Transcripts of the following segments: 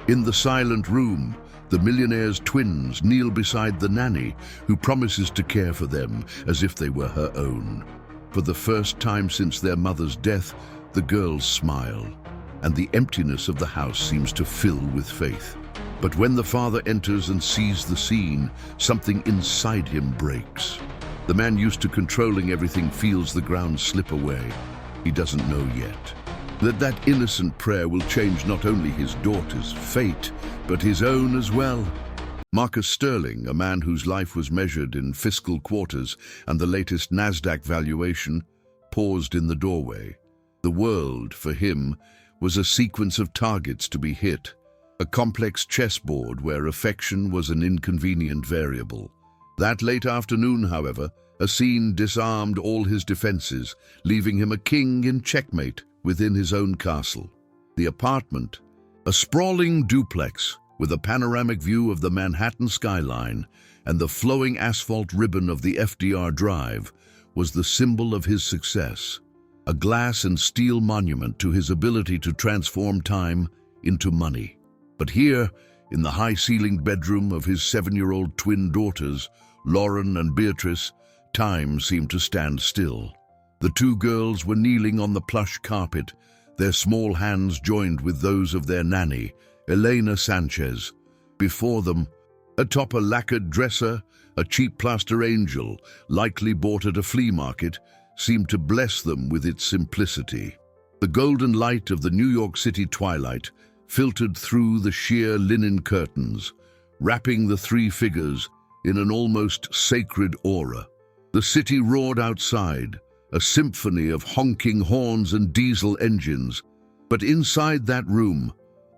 In the silent room, the Millionaire'S twins kneel beside the nanny, who promises to care for them as if they were her own. For the first time since their mother's death, the girls smile, and the emptiness of the house seems to fill with faith. But when the father enters and sees the scene, something inside him breaks. The man used to controlling everything feels the ground slip away. He doesn't know yet that innocent prayer will change not only his daughter's fate, but his own as well. Marcus Sterling, a man whose life was measured in fiscal quarters and the latest Nasdaq valuation, paused in the doorway. The world, for him, was a sequence of targets to be hit, a complex chessboard where affection was an inconvenient variable. That late afternoon, however, a scene disarmed all his defenses, leaving him a king in checkmate within his own castle. The apartment, a sprawling duplex with a panoramic view of the Manhattan skyline and the flowing asphalt ribbon of the FDR Drive, was the symbol of his success, a glass and steel monument to his ability to transform time into money. But here, in the high-ceilinged bedroom of his 7-year-old twin daughters, Lauren and Beatrice, time seemed to stand still. The two girls were kneeling on the plush carpet, their small hands joined with those of their nanny, Elena Sanchez. Before them, atop a lacquered dresser, a cheap plaster angel, likely bought at a flea market, seemed to bless them with its simplicity. The golden light of the New York City twilight filtered through the sheer linen curtains, wrapping the three figures in an almost sacred aura. The city roared outside, a symphony of honking horns and diesel engines, but inside that room,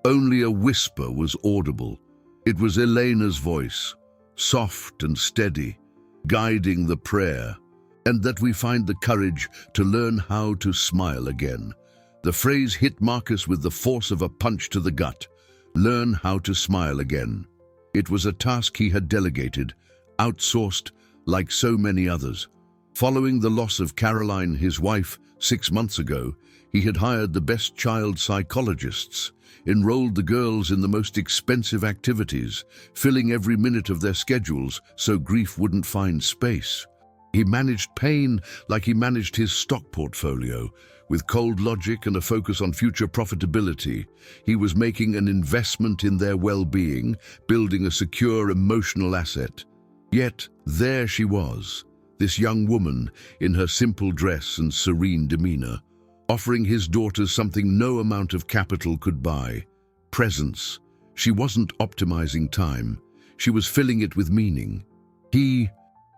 only a whisper was audible. It was Elena's voice, soft and steady, guiding the prayer, and that we find the courage to learn how to smile again. The phrase hit Marcus with the force of a punch to the gut. Learn how to smile again. It was a task he had delegated, outsourced like so many others. Following the loss of Caroline, his wife, 6 months ago, he had hired the best child psychologists, enrolled the girls in the most expensive activities, filling every minute of their schedules so grief wouldn't find space. He managed pain like he managed his stock portfolio, with cold logic and a focus on future profitability. He was making an investment in their well-being, building a secure emotional asset. Yet there she was, this young woman in her simple dress and serene demeanor, offering his daughters something no amount of capital could buy: presence. She wasn't optimizing time, she was filling it with meaning. He,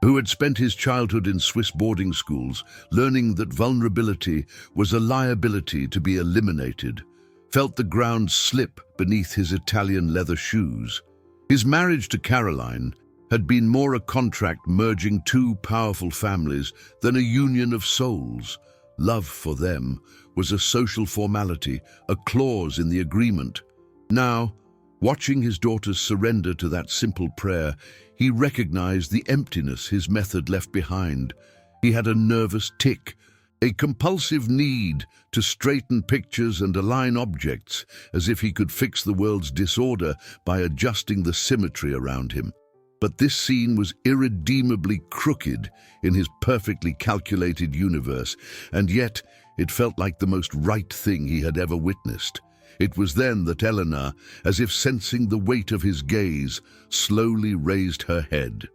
who had spent his childhood in Swiss boarding schools, learning that vulnerability was a liability to be eliminated, felt the ground slip beneath his Italian leather shoes. His marriage to Caroline had been more a contract merging two powerful families than a union of souls. Love for them was a social formality, a clause in the agreement. Now, watching his daughters surrender to that simple prayer, he recognized the emptiness his method left behind. He had a nervous tic, a compulsive need to straighten pictures and align objects, as if he could fix the world's disorder by adjusting the symmetry around him. But this scene was irredeemably crooked in his perfectly calculated universe, and yet it felt like the most right thing he had ever witnessed. It was then that Eleanor, as if sensing the weight of his gaze, slowly raised her head.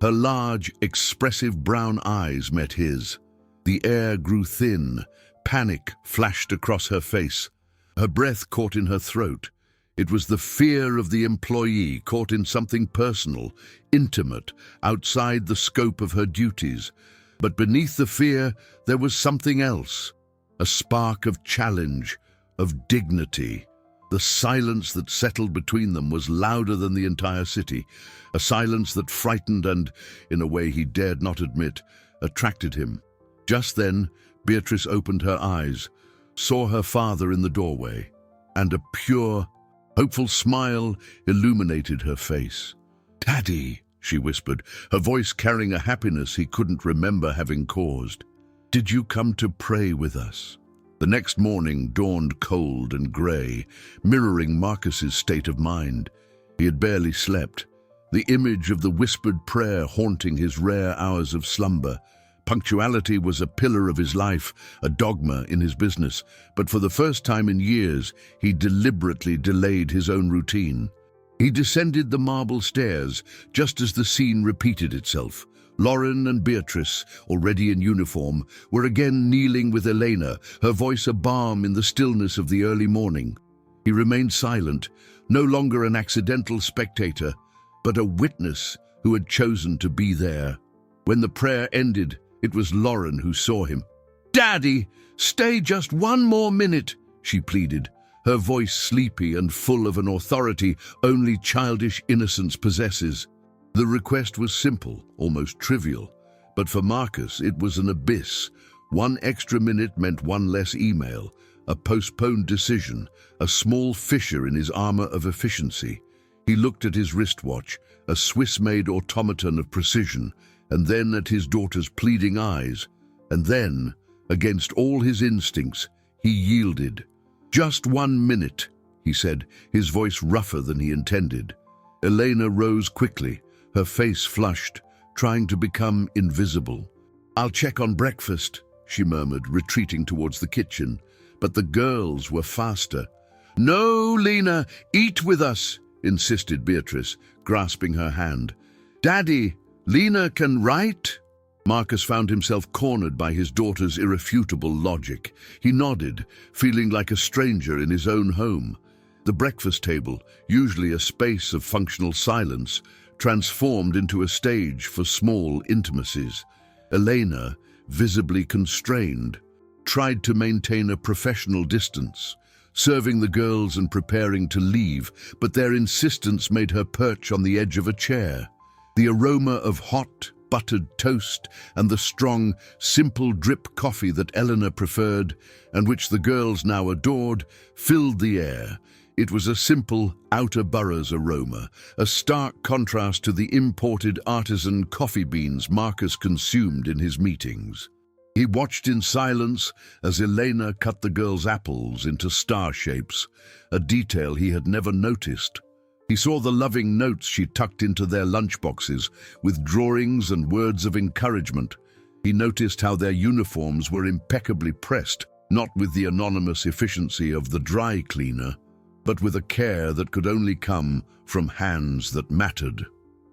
Her large, expressive brown eyes met his. The air grew thin, panic flashed across her face. Her breath caught in her throat. It was the fear of the employee caught in something personal, intimate, outside the scope of her duties. But beneath the fear, there was something else, a spark of challenge, of dignity. The silence that settled between them was louder than the entire city, a silence that frightened and, in a way he dared not admit, attracted him. Just then, Beatrice opened her eyes, saw her father in the doorway, and a pure, hopeful smile illuminated her face. "Daddy," she whispered, her voice carrying a happiness he couldn't remember having caused. "Did you come to pray with us?" The next morning dawned cold and grey, mirroring Marcus's state of mind. He had barely slept, the image of the whispered prayer haunting his rare hours of slumber. Punctuality was a pillar of his life, a dogma in his business, but for the first time in years, he deliberately delayed his own routine. He descended the marble stairs just as the scene repeated itself. Lauren and Beatrice, already in uniform, were again kneeling with Elena, her voice a balm in the stillness of the early morning. He remained silent, no longer an accidental spectator, but a witness who had chosen to be there. When the prayer ended, it was Lauren who saw him. "Daddy, stay just one more minute," she pleaded, her voice sleepy and full of an authority only childish innocence possesses. The request was simple, almost trivial, but for Marcus it was an abyss. 1 extra minute meant 1 less email, a postponed decision, a small fissure in his armor of efficiency. He looked at his wristwatch, a Swiss-made automaton of precision, and then at his daughter's pleading eyes, and then, against all his instincts, he yielded. "Just 1 minute," he said, his voice rougher than he intended. Elena rose quickly, her face flushed, trying to become invisible. "I'll check on breakfast," she murmured, retreating towards the kitchen. But the girls were faster. "No, Lena, eat with us," insisted Beatrice, grasping her hand. "Daddy, Lena can write?" Marcus found himself cornered by his daughter's irrefutable logic. He nodded, feeling like a stranger in his own home. The breakfast table, usually a space of functional silence, transformed into a stage for small intimacies. Elena, visibly constrained, tried to maintain a professional distance, serving the girls and preparing to leave, but their insistence made her perch on the edge of a chair. The aroma of hot, buttered toast and the strong, simple drip coffee that Eleanor preferred, and which the girls now adored, filled the air. It was a simple, outer boroughs aroma, a stark contrast to the imported artisan coffee beans Marcus consumed in his meetings. He watched in silence as Elena cut the girls' apples into star shapes, a detail he had never noticed. He saw the loving notes she tucked into their lunchboxes, with drawings and words of encouragement. He noticed how their uniforms were impeccably pressed, not with the anonymous efficiency of the dry cleaner, but with a care that could only come from hands that mattered.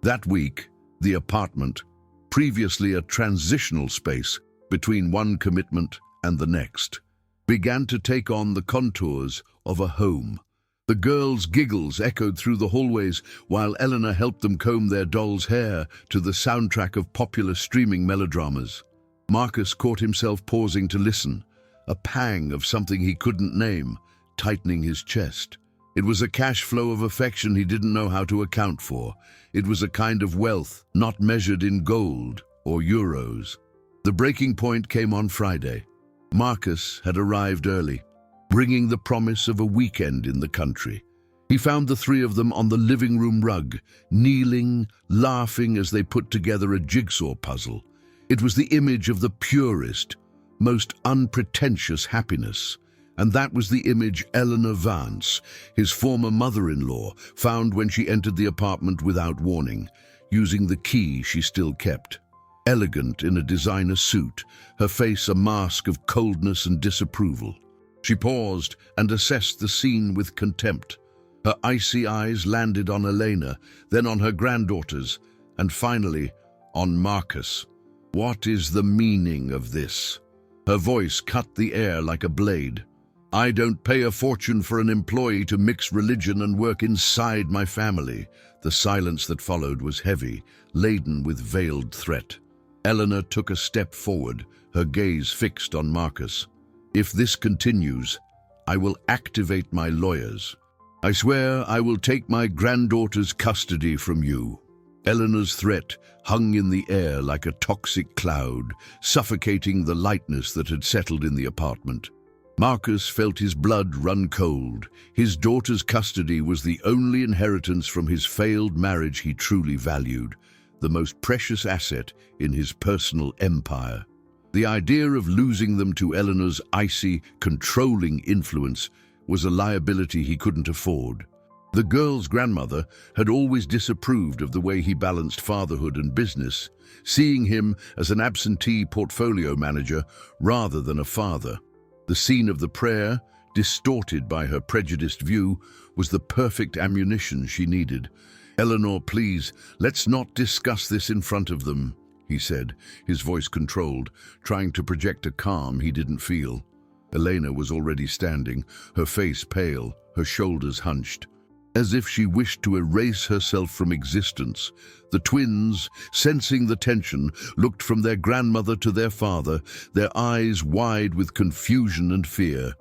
That week, the apartment, previously a transitional space between one commitment and the next, began to take on the contours of a home. The girls' giggles echoed through the hallways while Eleanor helped them comb their dolls' hair to the soundtrack of popular streaming melodramas. Marcus caught himself pausing to listen, a pang of something he couldn't name, tightening his chest. It was a cash flow of affection he didn't know how to account for. It was a kind of wealth not measured in gold or euros. The breaking point came on Friday. Marcus had arrived early, bringing the promise of a weekend in the country. He found the three of them on the living room rug, kneeling, laughing as they put together a jigsaw puzzle. It was the image of the purest, most unpretentious happiness. And that was the image Eleanor Vance, his former mother-in-law, found when she entered the apartment without warning, using the key she still kept. Elegant in a designer suit, her face a mask of coldness and disapproval. She paused and assessed the scene with contempt. Her icy eyes landed on Elena, then on her granddaughters, and finally on Marcus. "What is the meaning of this?" Her voice cut the air like a blade. "I don't pay a fortune for an employee to mix religion and work inside my family." The silence that followed was heavy, laden with veiled threat. Eleanor took a step forward, her gaze fixed on Marcus. "If this continues, I will activate my lawyers. I swear I will take my granddaughter's custody from you." Eleanor's threat hung in the air like a toxic cloud, suffocating the lightness that had settled in the apartment. Marcus felt his blood run cold. His daughter's custody was the only inheritance from his failed marriage he truly valued, the most precious asset in his personal empire. The idea of losing them to Eleanor's icy, controlling influence was a liability he couldn't afford. The girl's grandmother had always disapproved of the way he balanced fatherhood and business, seeing him as an absentee portfolio manager rather than a father. The scene of the prayer, distorted by her prejudiced view, was the perfect ammunition she needed. "Eleanor, please, let's not discuss this in front of them," he said, his voice controlled, trying to project a calm he didn't feel. Elena was already standing, her face pale, her shoulders hunched. As if she wished to erase herself from existence, the twins, sensing the tension, looked from their grandmother to their father, their eyes wide with confusion and fear.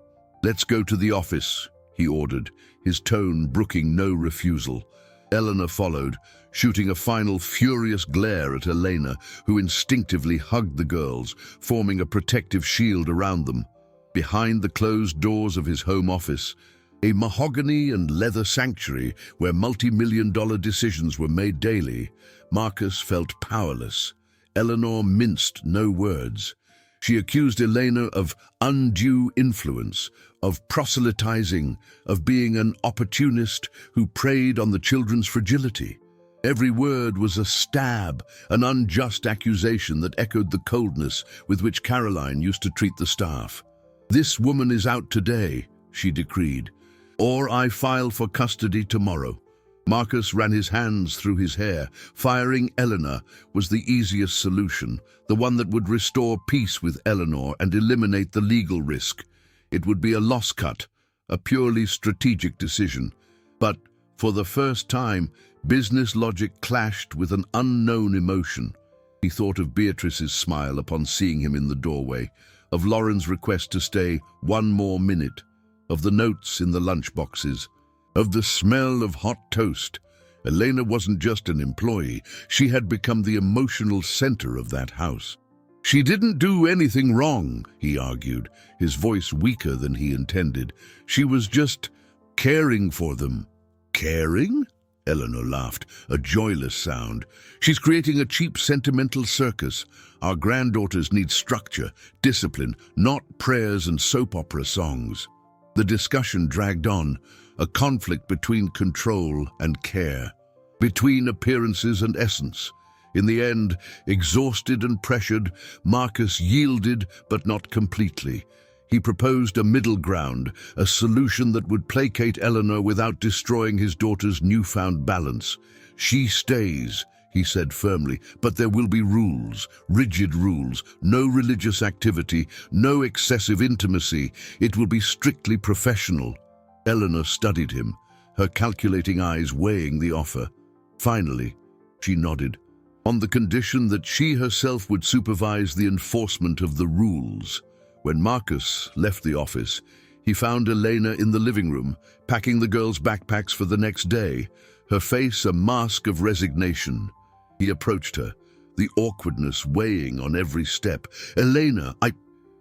"Let's go to the office," he ordered, his tone brooking no refusal. Eleanor followed, shooting a final furious glare at Elena, who instinctively hugged the girls, forming a protective shield around them. Behind the closed doors of his home office, a mahogany and leather sanctuary where multi-million-dollar decisions were made daily, Marcus felt powerless. Eleanor minced no words. She accused Elena of undue influence, of proselytizing, of being an opportunist who preyed on the children's fragility. Every word was a stab, an unjust accusation that echoed the coldness with which Caroline used to treat the staff. "This woman is out today," she decreed, "or I file for custody tomorrow." Marcus ran his hands through his hair. Firing Eleanor was the easiest solution, the one that would restore peace with Eleanor and eliminate the legal risk. It would be a loss cut, a purely strategic decision. But for the first time, business logic clashed with an unknown emotion. He thought of Beatrice's smile upon seeing him in the doorway, of Lauren's request to stay one more minute, of the notes in the lunchboxes, of the smell of hot toast. Elena wasn't just an employee, she had become the emotional center of that house. "She didn't do anything wrong," he argued, his voice weaker than he intended. "She was just caring for them." "Caring?" Eleanor laughed, a joyless sound. "She's creating a cheap sentimental circus. Our granddaughters need structure, discipline, not prayers and soap opera songs." The discussion dragged on, a conflict between control and care, between appearances and essence. In the end, exhausted and pressured, Marcus yielded, but not completely. He proposed a middle ground, a solution that would placate Eleanor without destroying his daughter's newfound balance. "She stays," he said firmly, "but there will be rules, rigid rules, no religious activity, no excessive intimacy. It will be strictly professional." Eleanor studied him, her calculating eyes weighing the offer. Finally, she nodded, on the condition that she herself would supervise the enforcement of the rules. When Marcus left the office, he found Elena in the living room, packing the girls' backpacks for the next day, her face a mask of resignation. He approached her, the awkwardness weighing on every step. "Elena,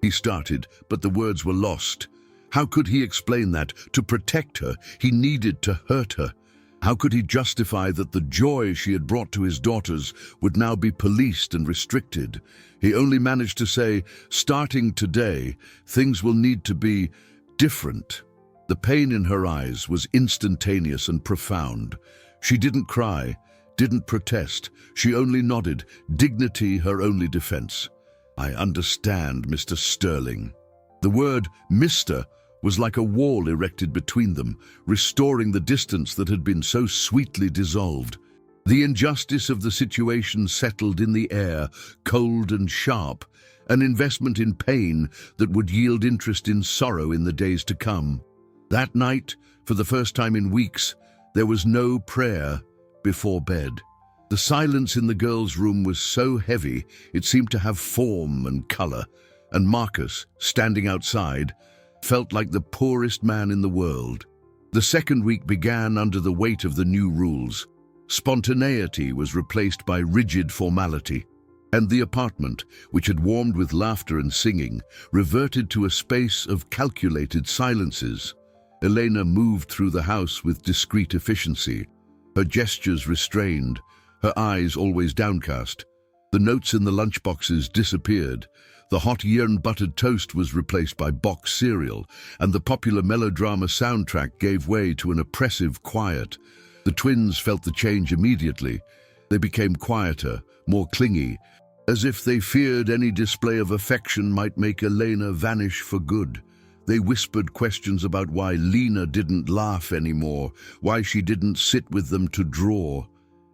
he started, but the words were lost. How could he explain that? To protect her, he needed to hurt her. How could he justify that the joy she had brought to his daughters would now be policed and restricted? He only managed to say, "Starting today, things will need to be different." The pain in her eyes was instantaneous and profound. She didn't cry, didn't protest. She only nodded, dignity her only defense. "I understand, Mr. Sterling." The word "Mr." was like a wall erected between them, restoring the distance that had been so sweetly dissolved. The injustice of the situation settled in the air, cold and sharp, an investment in pain that would yield interest in sorrow in the days to come. That night, for the first time in weeks, there was no prayer before bed. The silence in the girls' room was so heavy it seemed to have form and color, and Marcus, standing outside, felt like the poorest man in the world. The second week began under the weight of the new rules. Spontaneity was replaced by rigid formality, and the apartment, which had warmed with laughter and singing, reverted to a space of calculated silences. Elena moved through the house with discreet efficiency, her gestures restrained, her eyes always downcast. The notes in the lunchboxes disappeared. The hot year-and-buttered toast was replaced by box cereal, and the popular melodrama soundtrack gave way to an oppressive quiet. The twins felt the change immediately. They became quieter, more clingy, as if they feared any display of affection might make Elena vanish for good. They whispered questions about why Lena didn't laugh anymore, why she didn't sit with them to draw.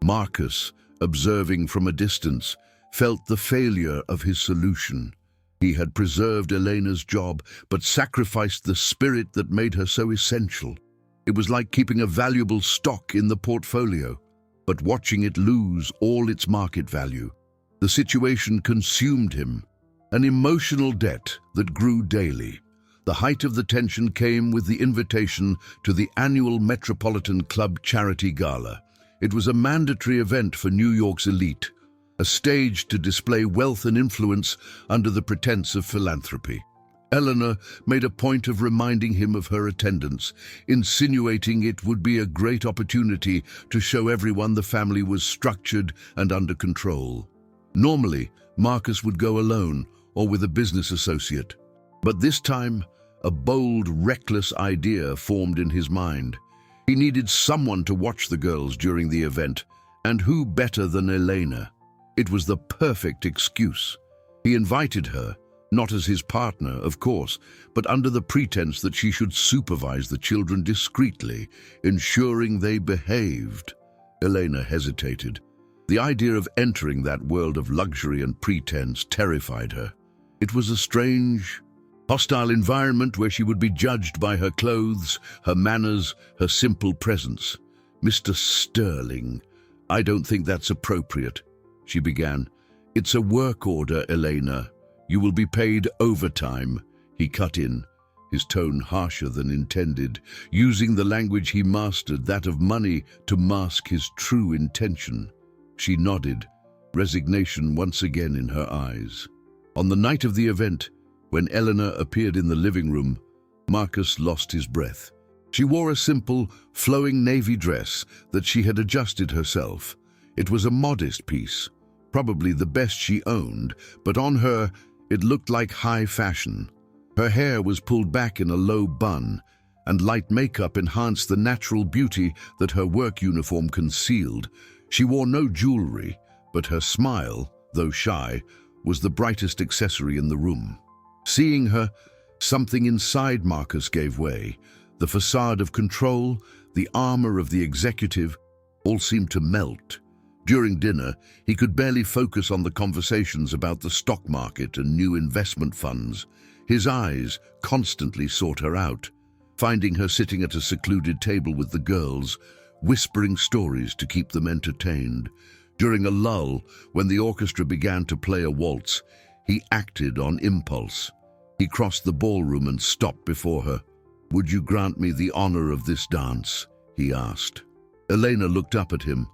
Marcus, observing from a distance, felt the failure of his solution. He had preserved Elena's job, but sacrificed the spirit that made her so essential. It was like keeping a valuable stock in the portfolio, but watching it lose all its market value. The situation consumed him, an emotional debt that grew daily. The height of the tension came with the invitation to the annual Metropolitan Club Charity Gala. It was a mandatory event for New York's elite, a stage to display wealth and influence under the pretense of philanthropy. Eleanor made a point of reminding him of her attendance, insinuating it would be a great opportunity to show everyone the family was structured and under control. Normally, Marcus would go alone or with a business associate, but this time, a bold, reckless idea formed in his mind. He needed someone to watch the girls during the event, and who better than Elena? It was the perfect excuse. He invited her, not as his partner, of course, but under the pretense that she should supervise the children discreetly, ensuring they behaved. Elena hesitated. The idea of entering that world of luxury and pretense terrified her. It was a strange, hostile environment where she would be judged by her clothes, her manners, her simple presence. "Mr. Sterling, I don't think that's appropriate," she began. "It's a work order, Elena. You will be paid overtime," he cut in, his tone harsher than intended, using the language he mastered, that of money, to mask his true intention. She nodded, resignation once again in her eyes. On the night of the event, when Eleanor appeared in the living room, Marcus lost his breath. She wore a simple, flowing navy dress that she had adjusted herself. It was a modest piece, probably the best she owned, but on her, it looked like high fashion. Her hair was pulled back in a low bun, and light makeup enhanced the natural beauty that her work uniform concealed. She wore no jewelry, but her smile, though shy, was the brightest accessory in the room. Seeing her, something inside Marcus gave way. The facade of control, the armor of the executive, all seemed to melt. During dinner, he could barely focus on the conversations about the stock market and new investment funds. His eyes constantly sought her out, finding her sitting at a secluded table with the girls, whispering stories to keep them entertained. During a lull, when the orchestra began to play a waltz, he acted on impulse. He crossed the ballroom and stopped before her. "Would you grant me the honor of this dance?" he asked. Elena looked up at him.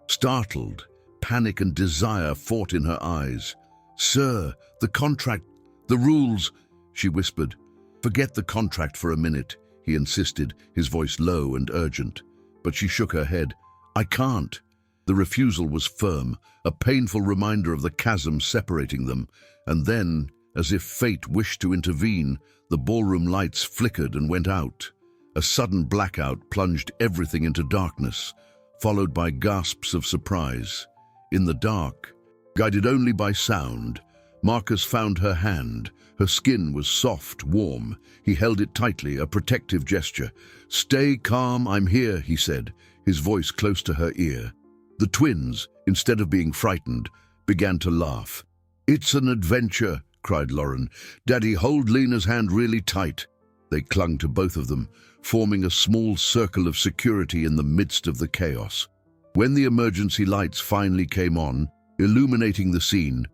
Startled, panic and desire fought in her eyes. "Sir, the contract, the rules," she whispered. "Forget the contract for a minute," he insisted, his voice low and urgent. But she shook her head. "I can't." The refusal was firm, a painful reminder of the chasm separating them. And then, as if fate wished to intervene, the ballroom lights flickered and went out. A sudden blackout plunged everything into darkness, followed by gasps of surprise. In the dark, guided only by sound, Marcus found her hand. Her skin was soft, warm. He held it tightly, a protective gesture. "Stay calm, I'm here," he said, his voice close to her ear. The twins, instead of being frightened, began to laugh. "It's an adventure," cried Lauren. "Daddy, hold Lena's hand really tight." They clung to both of them, forming a small circle of security in the midst of the chaos. When the emergency lights finally came on, illuminating the scene,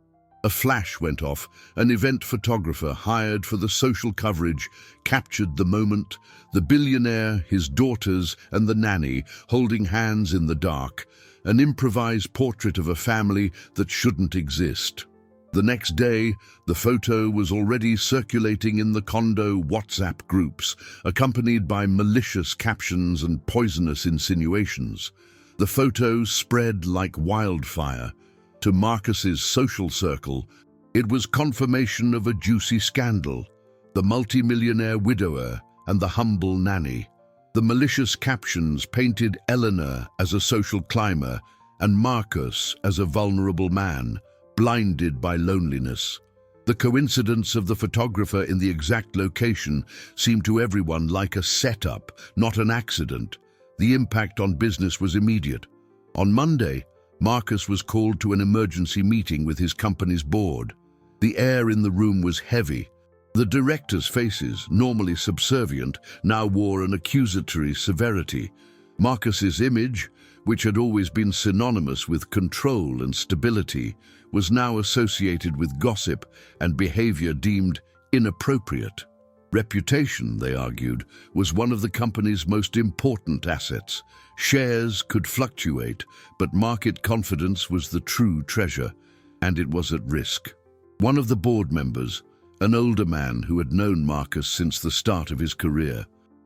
a flash went off. An event photographer hired for the social coverage captured the moment, the billionaire, his daughters, and the nanny holding hands in the dark, an improvised portrait of a family that shouldn't exist. The next day, the photo was already circulating in the condo WhatsApp groups, accompanied by malicious captions and poisonous insinuations. The photo spread like wildfire. To Marcus's social circle, It was confirmation of a juicy scandal: the multimillionaire widower and the humble nanny. The malicious captions painted Eleanor as a social climber and Marcus as a vulnerable man, blinded by loneliness. The coincidence of the photographer in the exact location seemed to everyone like a setup, not an accident. The impact on business was immediate. On Monday, Marcus was called to an emergency meeting with his company's board. The air in the room was heavy. The directors' faces, normally subservient, now wore an accusatory severity. Marcus's image, which had always been synonymous with control and stability, was now associated with gossip and behavior deemed inappropriate. Reputation, they argued, was one of the company's most important assets. Shares could fluctuate, but market confidence was the true treasure, and it was at risk. One of the board members, an older man who had known Marcus since the start of his career,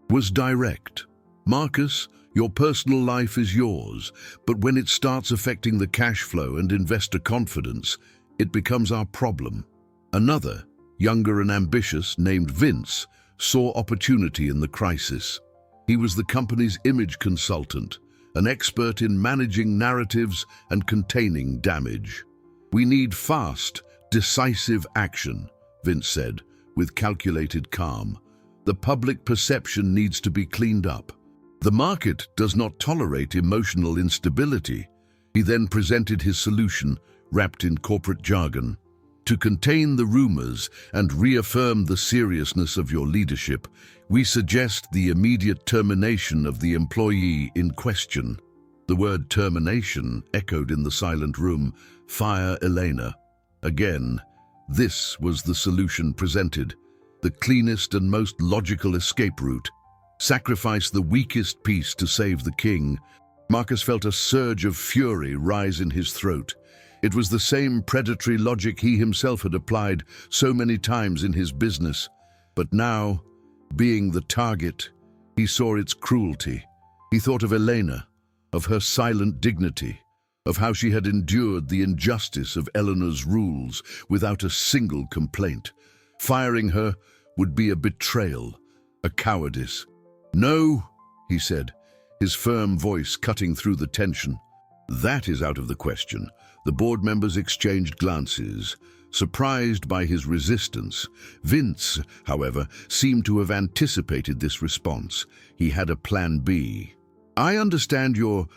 was direct. "Marcus, your personal life is yours, but when it starts affecting the cash flow and investor confidence, it becomes our problem." Another, younger and ambitious, named Vince, saw opportunity in the crisis. He was the company's image consultant, an expert in managing narratives and containing damage. "We need fast, decisive action," Vince said, with calculated calm. "The public perception needs to be cleaned up. The market does not tolerate emotional instability." He then presented his solution, wrapped in corporate jargon. "To contain the rumors and reaffirm the seriousness of your leadership, we suggest the immediate termination of the employee in question." The word termination echoed in the silent room. "Fire Elena." Again, this was the solution presented, the cleanest and most logical escape route. Sacrifice the weakest piece to save the king. Marcus felt a surge of fury rise in his throat. It was the same predatory logic he himself had applied so many times in his business. But now, being the target, he saw its cruelty. He thought of Elena, of her silent dignity, of how she had endured the injustice of Eleanor's rules without a single complaint. Firing her would be a betrayal, a cowardice. "No," he said, his firm voice cutting through the tension. "That is out of the question." The board members exchanged glances, surprised by his resistance. Vince, however, seemed to have anticipated this response. He had a plan B. "I understand your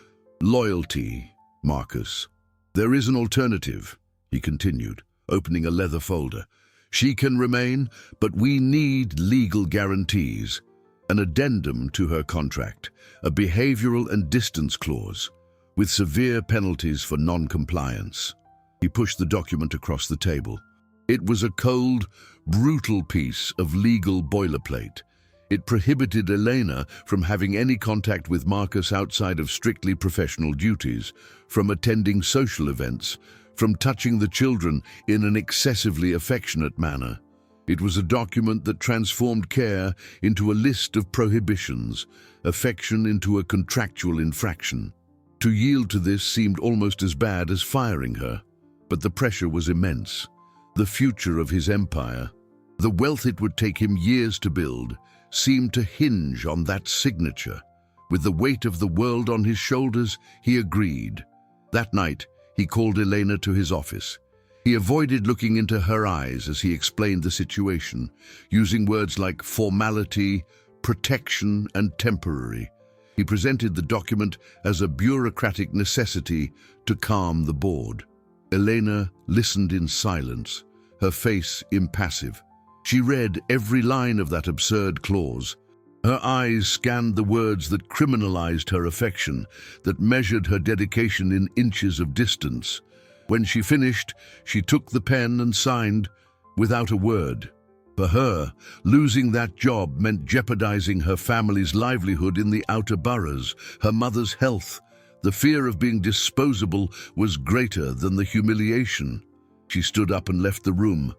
loyalty, Marcus. There is an alternative," he continued, opening a leather folder. "She can remain, but we need legal guarantees. An addendum to her contract, a behavioral and distance clause, with severe penalties for non-compliance." He pushed the document across the table. It was a cold, brutal piece of legal boilerplate. It prohibited Elena from having any contact with Marcus outside of strictly professional duties, from attending social events, from touching the children in an excessively affectionate manner. It was a document that transformed care into a list of prohibitions, affection into a contractual infraction. To yield to this seemed almost as bad as firing her, but the pressure was immense. The future of his empire, the wealth it would take him years to build, seemed to hinge on that signature. With the weight of the world on his shoulders, he agreed. That night, he called Elena to his office. He avoided looking into her eyes as he explained the situation, using words like formality, protection, and temporary. He presented the document as a bureaucratic necessity to calm the board. Elena listened in silence, her face impassive. She read every line of that absurd clause. Her eyes scanned the words that criminalized her affection, that measured her dedication in inches of distance. When she finished, she took the pen and signed, without a word. For her, losing that job meant jeopardizing her family's livelihood in the outer boroughs, her mother's health. The fear of being disposable was greater than the humiliation. She stood up and left the room.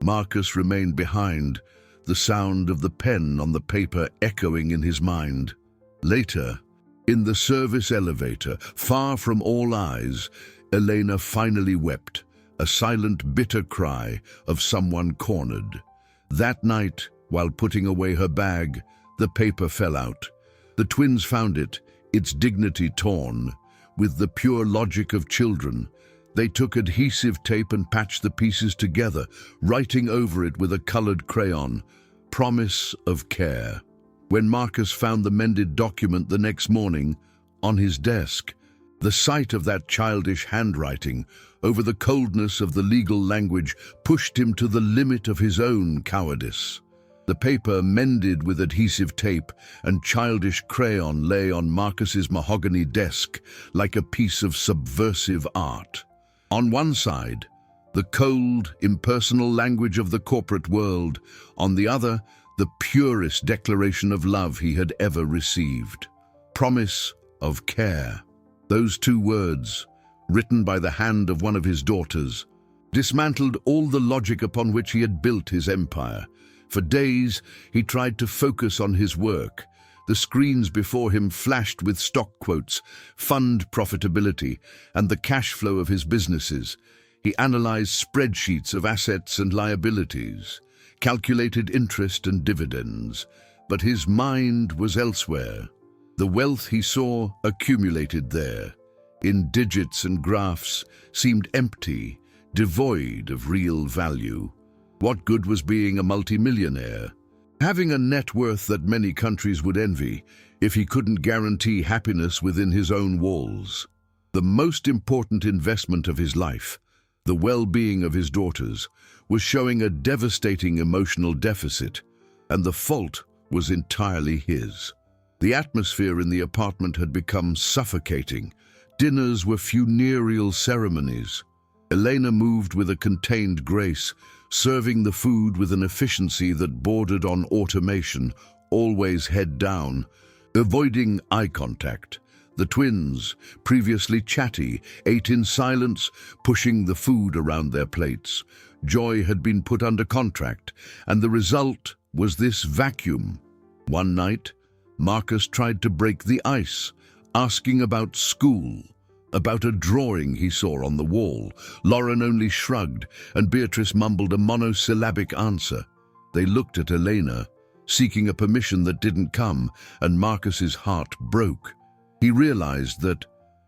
Marcus remained behind, the sound of the pen on the paper echoing in his mind. Later, in the service elevator, far from all eyes, Elena finally wept, a silent, bitter cry of someone cornered. That night, while putting away her bag, the paper fell out. The twins found it, its dignity torn. With the pure logic of children, they took adhesive tape and patched the pieces together, writing over it with a colored crayon, "Promise of care." When Marcus found the mended document the next morning, on his desk, the sight of that childish handwriting over the coldness of the legal language pushed him to the limit of his own cowardice. The paper, mended with adhesive tape and childish crayon, lay on Marcus's mahogany desk like a piece of subversive art. On one side, the cold, impersonal language of the corporate world. On the other, the purest declaration of love he had ever received. Promise of care. Those two words, written by the hand of one of his daughters, dismantled all the logic upon which he had built his empire. For days, he tried to focus on his work. The screens before him flashed with stock quotes, fund profitability, and the cash flow of his businesses. He analyzed spreadsheets of assets and liabilities, calculated interest and dividends, but his mind was elsewhere. The wealth he saw accumulated there, in digits and graphs, seemed empty, devoid of real value. What good was being a multimillionaire? Having a net worth that many countries would envy if he couldn't guarantee happiness within his own walls. The most important investment of his life, the well-being of his daughters, was showing a devastating emotional deficit, and the fault was entirely his. The atmosphere in the apartment had become suffocating. Dinners were funereal ceremonies. Elena moved with a contained grace, serving the food with an efficiency that bordered on automation, always head down, avoiding eye contact. The twins, previously chatty, ate in silence, pushing the food around their plates. Joy had been put under contract, and the result was this vacuum. One night, Marcus tried to break the ice, asking about school, about a drawing he saw on the wall. Lauren only shrugged, and Beatrice mumbled a monosyllabic answer. They looked at Elena, seeking a permission that didn't come, and Marcus's heart broke. He realized that,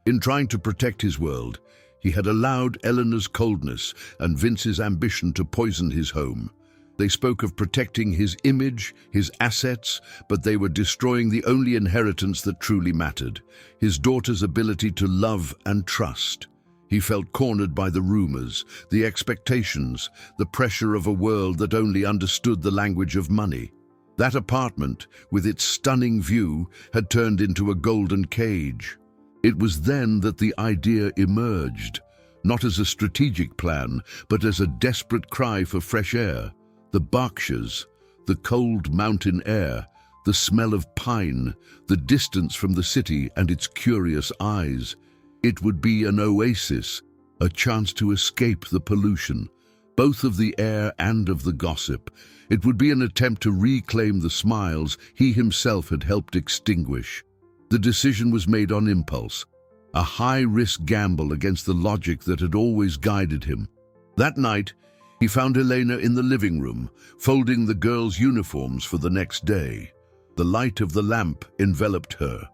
in trying to protect his world, he had allowed Eleanor's coldness and Vince's ambition to poison his home. They spoke of protecting his image, his assets, but they were destroying the only inheritance that truly mattered, his daughter's ability to love and trust. He felt cornered by the rumors, the expectations, the pressure of a world that only understood the language of money. That apartment, with its stunning view, had turned into a golden cage. It was then that the idea emerged, not as a strategic plan, but as a desperate cry for fresh air. The Berkshires, the cold mountain air, the smell of pine, the distance from the city and its curious eyes. It would be an oasis, a chance to escape the pollution, both of the air and of the gossip. It would be an attempt to reclaim the smiles he himself had helped extinguish. The decision was made on impulse, a high-risk gamble against the logic that had always guided him. That night, he found Elena in the living room, folding the girls' uniforms for the next day. The light of the lamp enveloped her,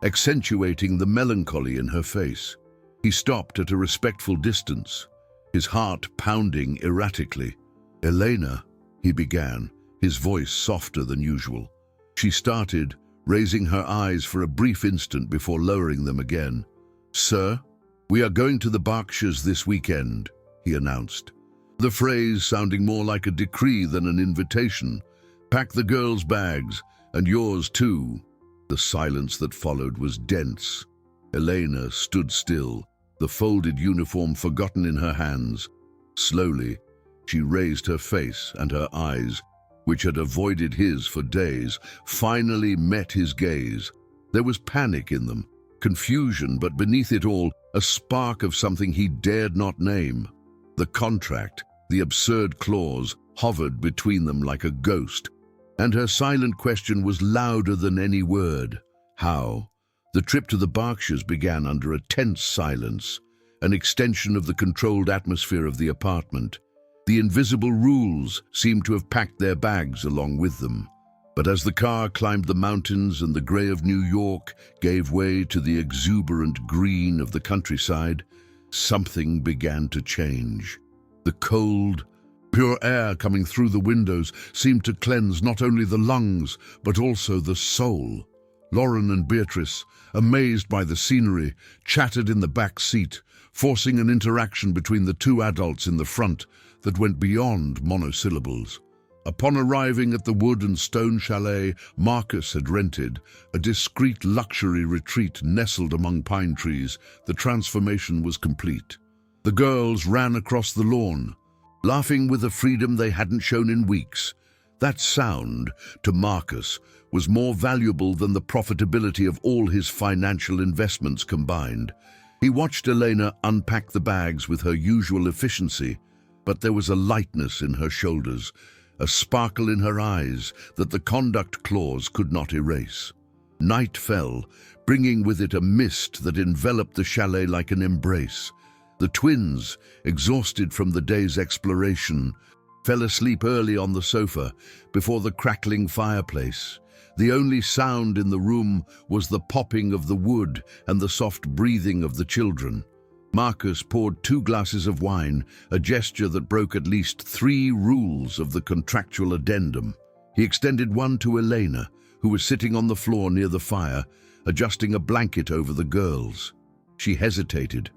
accentuating the melancholy in her face. He stopped at a respectful distance, his heart pounding erratically. "Elena," he began, his voice softer than usual. She started, raising her eyes for a brief instant before lowering them again. "Sir, we are going to the Berkshires this weekend," he announced. The phrase sounding more like a decree than an invitation. "Pack the girls' bags, and yours too." The silence that followed was dense. Elena stood still, the folded uniform forgotten in her hands. Slowly, she raised her face, and her eyes, which had avoided his for days, finally met his gaze. There was panic in them, confusion, but beneath it all, a spark of something he dared not name. The contract, the absurd clause, hovered between them like a ghost, and her silent question was louder than any word. How? The trip to the Berkshires began under a tense silence. an extension of the controlled atmosphere of the apartment. The invisible rules seemed to have packed their bags along with them. But as the car climbed the mountains and the grey of New York gave way to the exuberant green of the countryside, something began to change. The cold, pure air coming through the windows seemed to cleanse not only the lungs, but also the soul. Lauren and Beatrice, amazed by the scenery, chatted in the back seat, forcing an interaction between the two adults in the front that went beyond monosyllables. Upon arriving at the wood and stone chalet Marcus had rented, a discreet luxury retreat nestled among pine trees, the transformation was complete. The girls ran across the lawn, laughing with a freedom they hadn't shown in weeks. That sound, to Marcus, was more valuable than the profitability of all his financial investments combined. He watched Elena unpack the bags with her usual efficiency, but there was a lightness in her shoulders, a sparkle in her eyes that the conduct clause could not erase. Night fell, bringing with it a mist that enveloped the chalet like an embrace. The twins, exhausted from the day's exploration, fell asleep early on the sofa before the crackling fireplace. The only sound in the room was the popping of the wood and the soft breathing of the children. Marcus poured 2 glasses of wine, a gesture that broke at least 3 rules of the contractual addendum. He extended one to Elena, who was sitting on the floor near the fire, adjusting a blanket over the girls. She hesitated,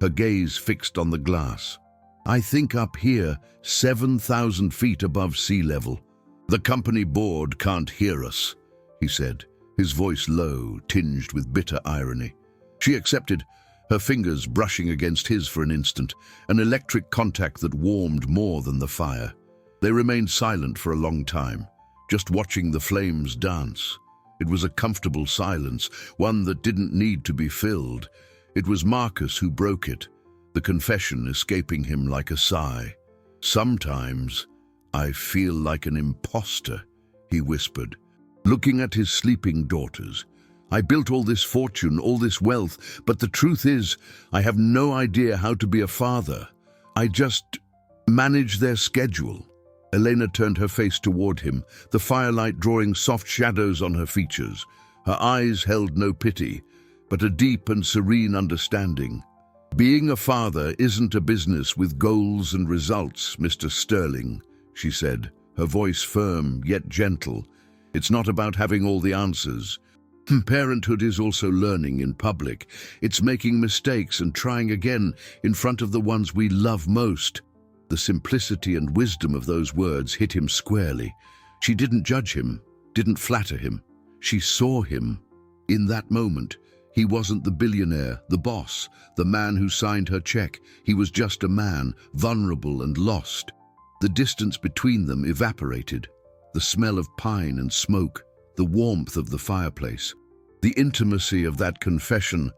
her gaze fixed on the glass. "I think up here, 7,000 feet above sea level. The company board can't hear us," he said, his voice low, tinged with bitter irony. She accepted, her fingers brushing against his for an instant, an electric contact that warmed more than the fire. They remained silent for a long time, just watching the flames dance. It was a comfortable silence, one that didn't need to be filled. It was Marcus who broke it, the confession escaping him like a sigh. "Sometimes I feel like an imposter," he whispered, looking at his sleeping daughters. "I built all this fortune, all this wealth, but the truth is, I have no idea how to be a father. I just manage their schedule." Elena turned her face toward him, the firelight drawing soft shadows on her features. Her eyes held no pity, but a deep and serene understanding. "Being a father isn't a business with goals and results, Mr. Sterling," she said, her voice firm yet gentle. "It's not about having all the answers. Parenthood is also learning in public. It's making mistakes and trying again in front of the ones we love most." The simplicity and wisdom of those words hit him squarely. She didn't judge him, didn't flatter him. She saw him. In that moment, he wasn't the billionaire, the boss, the man who signed her check. He was just a man, vulnerable and lost. The distance between them evaporated. The smell of pine and smoke, the warmth of the fireplace, the intimacy of that confession,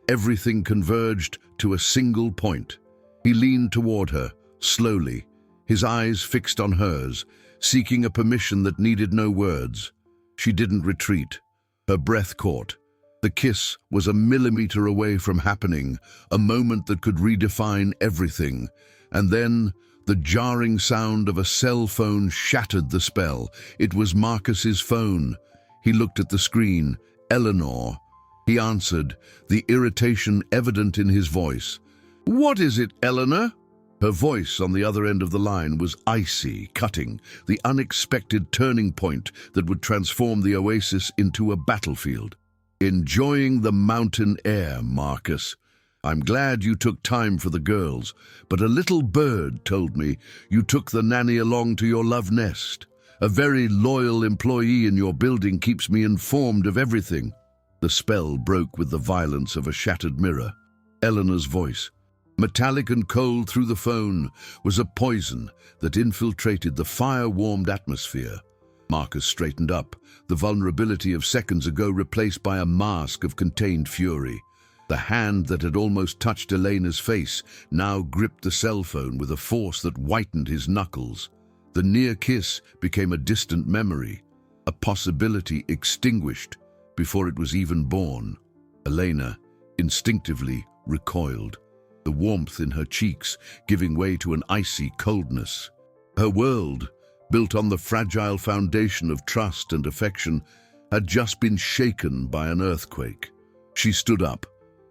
everything converged to a single point. He leaned toward her, slowly, his eyes fixed on hers, seeking a permission that needed no words. She didn't retreat. Her breath caught. The kiss was a millimeter away from happening, a moment that could redefine everything. And then, the jarring sound of a cell phone shattered the spell. It was Marcus's phone. He looked at the screen. "Eleanor." He answered, the irritation evident in his voice. "What is it, Eleanor?" Her voice on the other end of the line was icy, cutting, the unexpected turning point that would transform the oasis into a battlefield. "Enjoying the mountain air, Marcus. I'm glad you took time for the girls, but a little bird told me you took the nanny along to your love nest. A very loyal employee in your building keeps me informed of everything." The spell broke with the violence of a shattered mirror. Eleanor's voice, metallic and cold through the phone, was a poison that infiltrated the fire-warmed atmosphere. Marcus straightened up, the vulnerability of seconds ago replaced by a mask of contained fury. The hand that had almost touched Elena's face now gripped the cell phone with a force that whitened his knuckles. The near kiss became a distant memory, a possibility extinguished before it was even born. Elena instinctively recoiled. the warmth in her cheeks giving way to an icy coldness. Her world, built on the fragile foundation of trust and affection, had just been shaken by an earthquake. She stood up,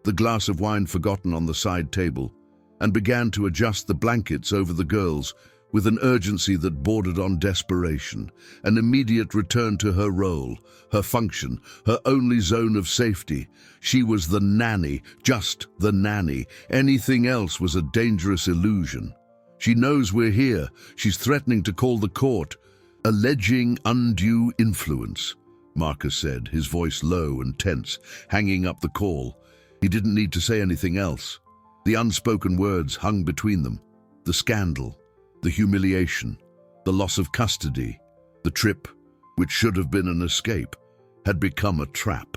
the glass of wine forgotten on the side table, and began to adjust the blankets over the girls with an urgency that bordered on desperation, an immediate return to her role, her function, her only zone of safety. She was the nanny, just the nanny. Anything else was a dangerous illusion. She knows we're here. She's threatening to call the court, alleging undue influence, Marcus said, his voice low and tense, hanging up the call. He didn't need to say anything else. The unspoken words hung between them. The scandal, the humiliation, the loss of custody, the trip, which should have been an escape, had become a trap.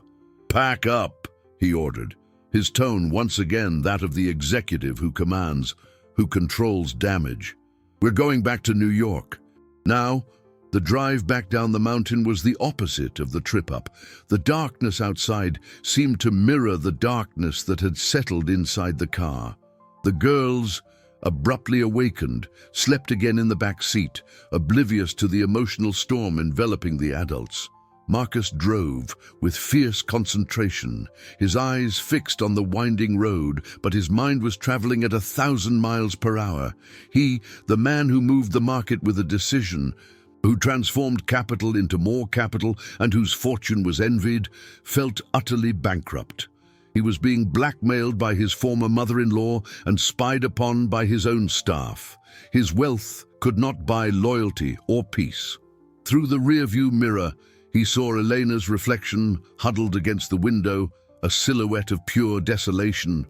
"Pack up," he ordered, his tone once again that of the executive who commands, who controls damage. "We're going back to New York." Now, the drive back down the mountain was the opposite of the trip up. The darkness outside seemed to mirror the darkness that had settled inside the car. The girls, abruptly awakened, slept again in the back seat, oblivious to the emotional storm enveloping the adults. Marcus drove with fierce concentration, his eyes fixed on the winding road, but his mind was traveling at 1,000 miles per hour. He, the man who moved the market with a decision, who transformed capital into more capital and whose fortune was envied, felt utterly bankrupt. He was being blackmailed by his former mother-in-law and spied upon by his own staff. His wealth could not buy loyalty or peace. Through the rearview mirror, he saw Elena's reflection huddled against the window, a silhouette of pure desolation.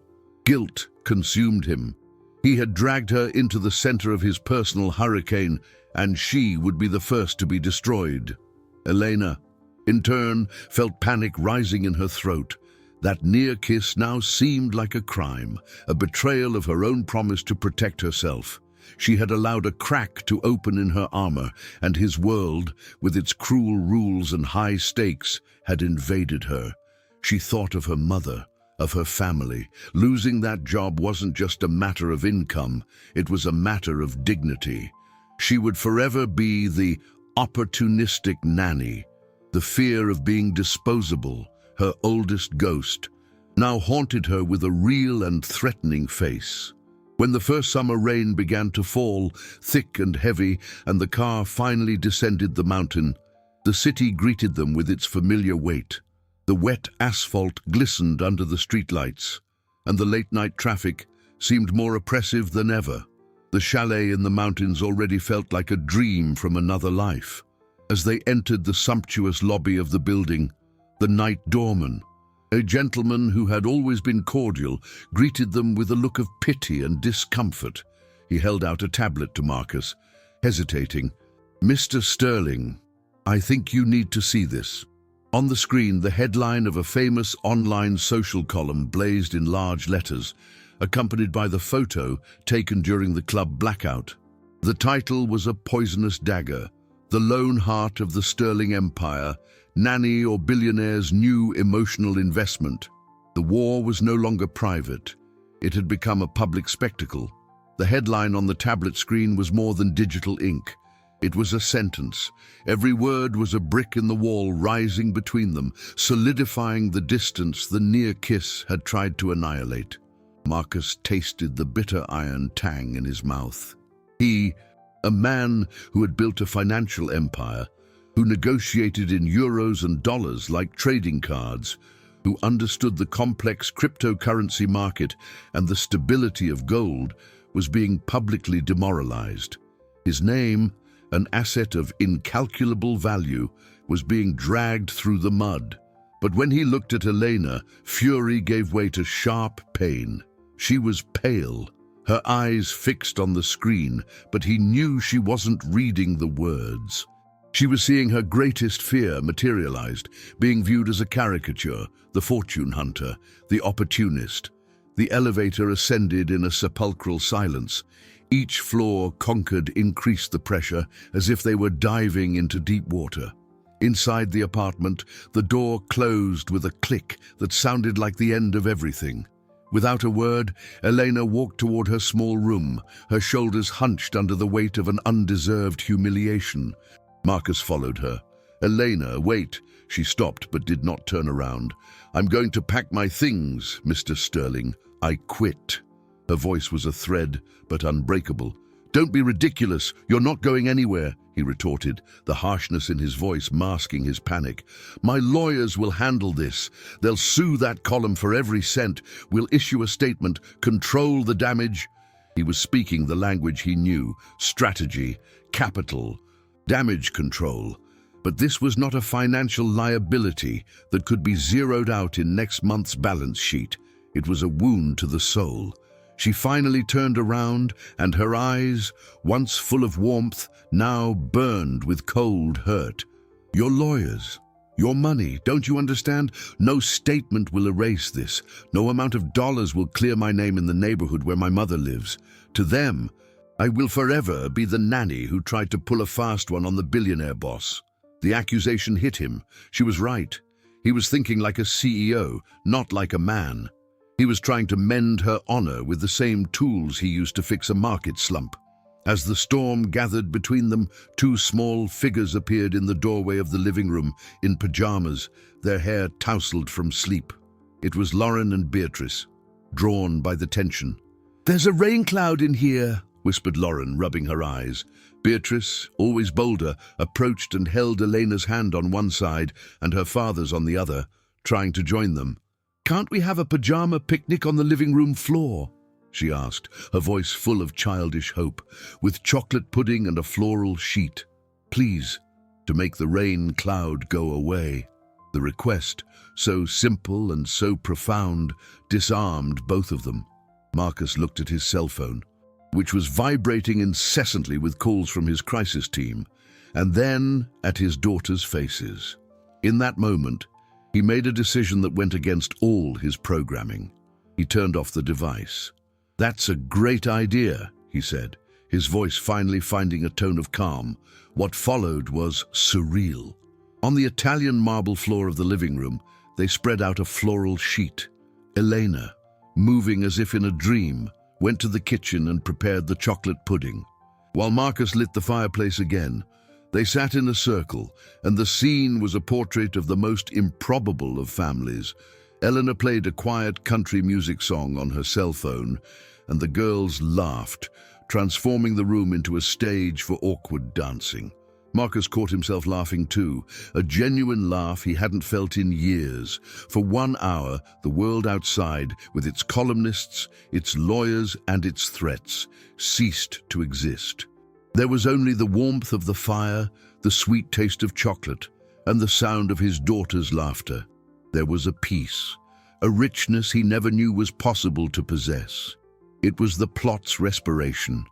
Guilt consumed him. He had dragged her into the center of his personal hurricane, and she would be the first to be destroyed. Elena, in turn, felt panic rising in her throat. That near kiss now seemed like a crime, a betrayal of her own promise to protect herself. She had allowed a crack to open in her armor, and his world, with its cruel rules and high stakes, had invaded her. She thought of her mother, of her family. Losing that job wasn't just a matter of income, it was a matter of dignity. She would forever be the opportunistic nanny. The fear of being disposable, her oldest ghost, now haunted her with a real and threatening face. When the first summer rain began to fall, thick and heavy, and the car finally descended the mountain, the city greeted them with its familiar weight. The wet asphalt glistened under the streetlights, and the late-night traffic seemed more oppressive than ever. The chalet in the mountains already felt like a dream from another life. As they entered the sumptuous lobby of the building, the night doorman, a gentleman who had always been cordial, greeted them with a look of pity and discomfort. He held out a tablet to Marcus, hesitating. "Mr. Sterling, I think you need to see this." On the screen, the headline of a famous online social column blazed in large letters, accompanied by the photo taken during the club blackout. The title was a poisonous dagger, "The Lone Heart of the Sterling Empire, Nanny or Billionaire's New Emotional Investment." The war was no longer private. It had become a public spectacle. The headline on the tablet screen was more than digital ink. It was a sentence. Every word was a brick in the wall rising between them, solidifying the distance the near kiss had tried to annihilate. Marcus tasted the bitter iron tang in his mouth. He, a man who had built a financial empire, who negotiated in euros and dollars like trading cards, who understood the complex cryptocurrency market and the stability of gold, was being publicly demoralized. His name, an asset of incalculable value, was being dragged through the mud. But when he looked at Elena, fury gave way to sharp pain. She was pale, her eyes fixed on the screen, but he knew she wasn't reading the words. She was seeing her greatest fear materialized, being viewed as a caricature, the fortune hunter, the opportunist. The elevator ascended in a sepulchral silence. Each floor conquered increased the pressure, as if they were diving into deep water. Inside the apartment, the door closed with a click that sounded like the end of everything. Without a word, Elena walked toward her small room, her shoulders hunched under the weight of an undeserved humiliation. Marcus followed her. "Elena, wait." She stopped but did not turn around. "I'm going to pack my things, Mr. Sterling. I quit." Her voice was a thread, but unbreakable. "Don't be ridiculous. You're not going anywhere," he retorted, the harshness in his voice masking his panic. "My lawyers will handle this. They'll sue that column for every cent. We'll issue a statement, control the damage." He was speaking the language he knew: strategy, capital, damage control. But this was not a financial liability that could be zeroed out in next month's balance sheet. It was a wound to the soul. She finally turned around, and her eyes, once full of warmth, now burned with cold hurt. "Your lawyers, your money, don't you understand? No statement will erase this. No amount of dollars will clear my name in the neighborhood where my mother lives. To them, I will forever be the nanny who tried to pull a fast one on the billionaire boss." The accusation hit him. She was right. He was thinking like a CEO, not like a man. He was trying to mend her honor with the same tools he used to fix a market slump. As the storm gathered between them, two small figures appeared in the doorway of the living room, in pajamas, their hair tousled from sleep. It was Lauren and Beatrice, drawn by the tension. "There's a rain cloud in here," whispered Lauren, rubbing her eyes. Beatrice, always bolder, approached and held Elena's hand on one side and her father's on the other, trying to join them. "Can't we have a pajama picnic on the living room floor?" she asked, her voice full of childish hope, "with chocolate pudding and a floral sheet. Please, to make the rain cloud go away." The request, so simple and so profound, disarmed both of them. Marcus looked at his cell phone, which was vibrating incessantly with calls from his crisis team, and then at his daughter's faces. In that moment, he made a decision that went against all his programming. He turned off the device. "That's a great idea," he said, his voice finally finding a tone of calm. What followed was surreal. On the Italian marble floor of the living room, they spread out a floral sheet. Elena, moving as if in a dream, went to the kitchen and prepared the chocolate pudding. While Marcus lit the fireplace again, they sat in a circle, and the scene was a portrait of the most improbable of families. Eleanor played a quiet country music song on her cell phone, and the girls laughed, transforming the room into a stage for awkward dancing. Marcus caught himself laughing too, a genuine laugh he hadn't felt in years. For 1 hour, the world outside, with its columnists, its lawyers, and its threats, ceased to exist. There was only the warmth of the fire, the sweet taste of chocolate, and the sound of his daughter's laughter. There was a peace, a richness he never knew was possible to possess. It was the plot's respiration,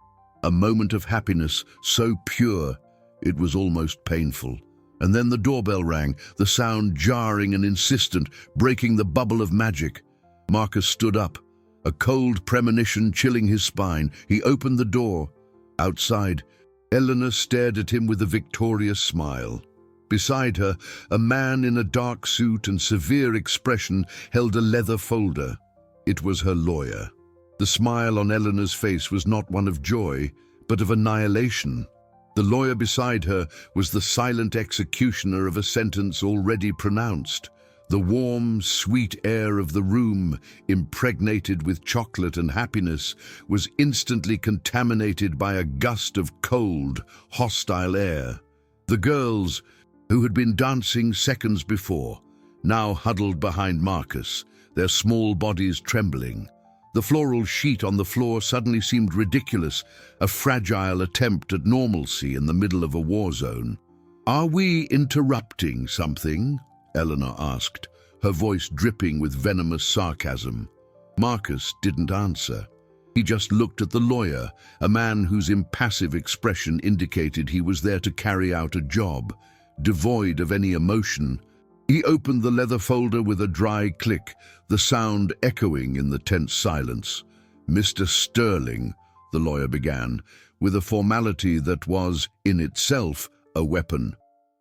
a moment of happiness so pure it was almost painful. And then the doorbell rang, the sound jarring and insistent, breaking the bubble of magic. Marcus stood up, a cold premonition chilling his spine. He opened the door. Outside, Eleanor stared at him with a victorious smile. Beside her, a man in a dark suit and severe expression held a leather folder. It was her lawyer. The smile on Eleanor's face was not one of joy, but of annihilation. The lawyer beside her was the silent executioner of a sentence already pronounced. The warm, sweet air of the room, impregnated with chocolate and happiness, was instantly contaminated by a gust of cold, hostile air. The girls, who had been dancing seconds before, now huddled behind Marcus, their small bodies trembling. The floral sheet on the floor suddenly seemed ridiculous, a fragile attempt at normalcy in the middle of a war zone. "Are we interrupting something?" Eleanor asked, her voice dripping with venomous sarcasm. Marcus didn't answer. He just looked at the lawyer, a man whose impassive expression indicated he was there to carry out a job, devoid of any emotion. He opened the leather folder with a dry click, the sound echoing in the tense silence. "Mr. Sterling," the lawyer began, with a formality that was, in itself, a weapon.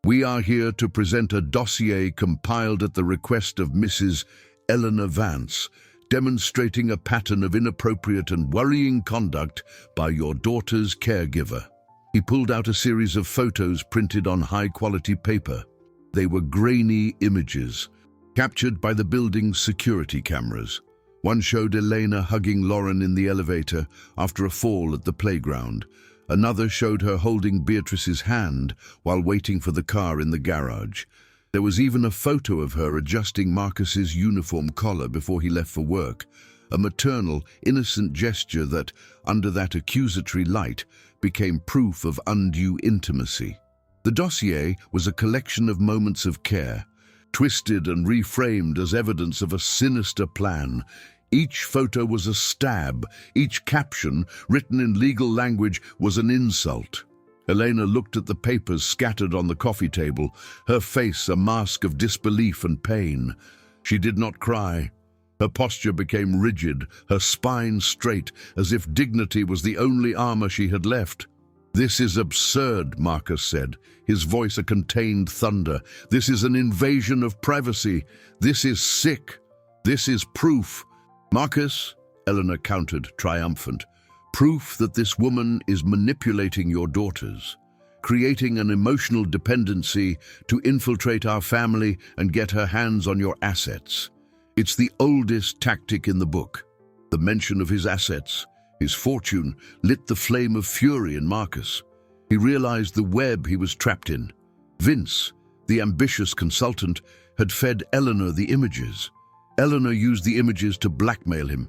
"We are here to present a dossier compiled at the request of Mrs. Eleanor Vance, demonstrating a pattern of inappropriate and worrying conduct by your daughter's caregiver. He pulled out a series of photos printed on high-quality paper. They were grainy images, captured by the building's security cameras. One showed Elena hugging Lauren in the elevator after a fall at the playground. Another showed her holding Beatrice's hand while waiting for the car in the garage. There was even a photo of her adjusting Marcus's uniform collar before he left for work, a maternal, innocent gesture that, under that accusatory light, became proof of undue intimacy. The dossier was a collection of moments of care, twisted and reframed as evidence of a sinister plan. Each photo was a stab, each caption, written in legal language, was an insult. Elena looked at the papers scattered on the coffee table, her face a mask of disbelief and pain. She did not cry. Her posture became rigid, her spine straight, as if dignity was the only armor she had left. "This is absurd," Marcus said, his voice a contained thunder. "This is an invasion of privacy. This is sick. This is proof." "Marcus," Eleanor countered, triumphant, "proof that this woman is manipulating your daughters, creating an emotional dependency to infiltrate our family and get her hands on your assets. It's the oldest tactic in the book." The mention of his assets, his fortune, lit the flame of fury in Marcus. He realized the web he was trapped in. Vince, the ambitious consultant, had fed Eleanor the images. Eleanor used the images to blackmail him.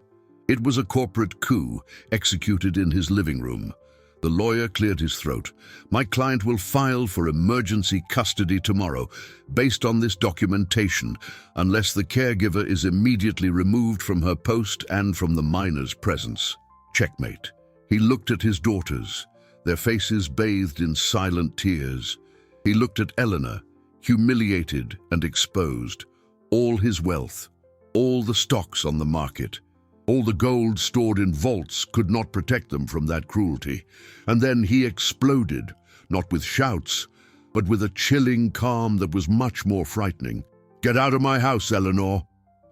It was a corporate coup executed in his living room. The lawyer cleared his throat. "My client will file for emergency custody tomorrow, based on this documentation, unless the caregiver is immediately removed from her post and from the minor's presence." Checkmate. He looked at his daughters, their faces bathed in silent tears. He looked at Eleanor, humiliated and exposed. All his wealth, all the stocks on the market, all the gold stored in vaults could not protect them from that cruelty. And then he exploded, not with shouts, but with a chilling calm that was much more frightening. "Get out of my house, Eleanor."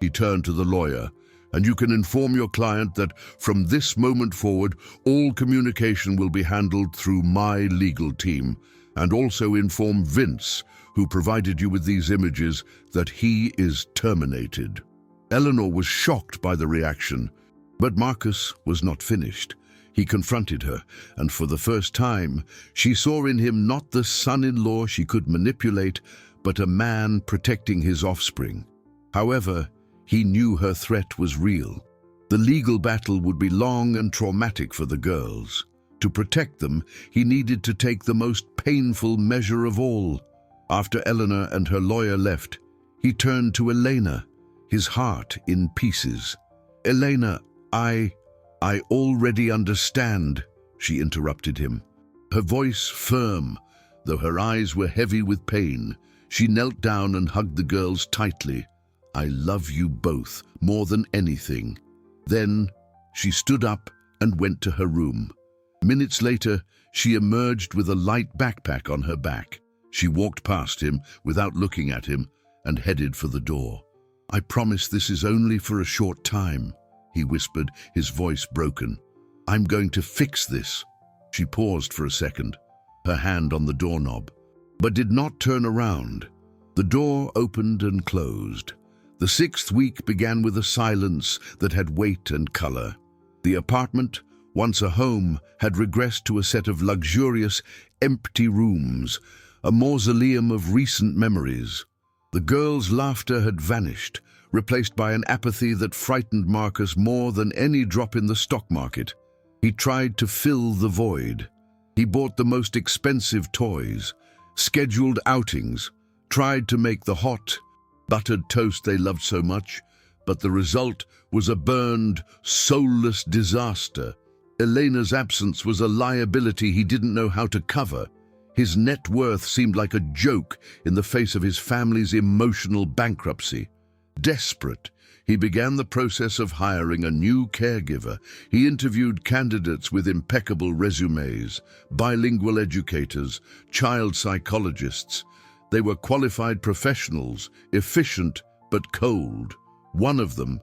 He turned to the lawyer. "And you can inform your client that from this moment forward, all communication will be handled through my legal team. And also inform Vince, who provided you with these images, that he is terminated." Eleanor was shocked by the reaction, but Marcus was not finished. He confronted her, and for the first time, she saw in him not the son-in-law she could manipulate, but a man protecting his offspring. However, he knew her threat was real. The legal battle would be long and traumatic for the girls. To protect them, he needed to take the most painful measure of all. After Eleanor and her lawyer left, he turned to Elena, his heart in pieces. "Elena, I already understand," she interrupted him. Her voice firm, though her eyes were heavy with pain. She knelt down and hugged the girls tightly. "I love you both more than anything." Then she stood up and went to her room. Minutes later, she emerged with a light backpack on her back. She walked past him without looking at him and headed for the door. "I promise this is only for a short time," he whispered, his voice broken. "I'm going to fix this." She paused for a second, her hand on the doorknob, but did not turn around. The door opened and closed. The 6th week began with a silence that had weight and color. The apartment, once a home, had regressed to a set of luxurious, empty rooms, a mausoleum of recent memories. The girls' laughter had vanished, replaced by an apathy that frightened Marcus more than any drop in the stock market. He tried to fill the void. He bought the most expensive toys, scheduled outings, tried to make the hot, buttered toast they loved so much, but the result was a burned, soulless disaster. Elena's absence was a liability he didn't know how to cover. His net worth seemed like a joke in the face of his family's emotional bankruptcy. Desperate, he began the process of hiring a new caregiver. He interviewed candidates with impeccable resumes, bilingual educators, child psychologists. They were qualified professionals, efficient but cold. One of them,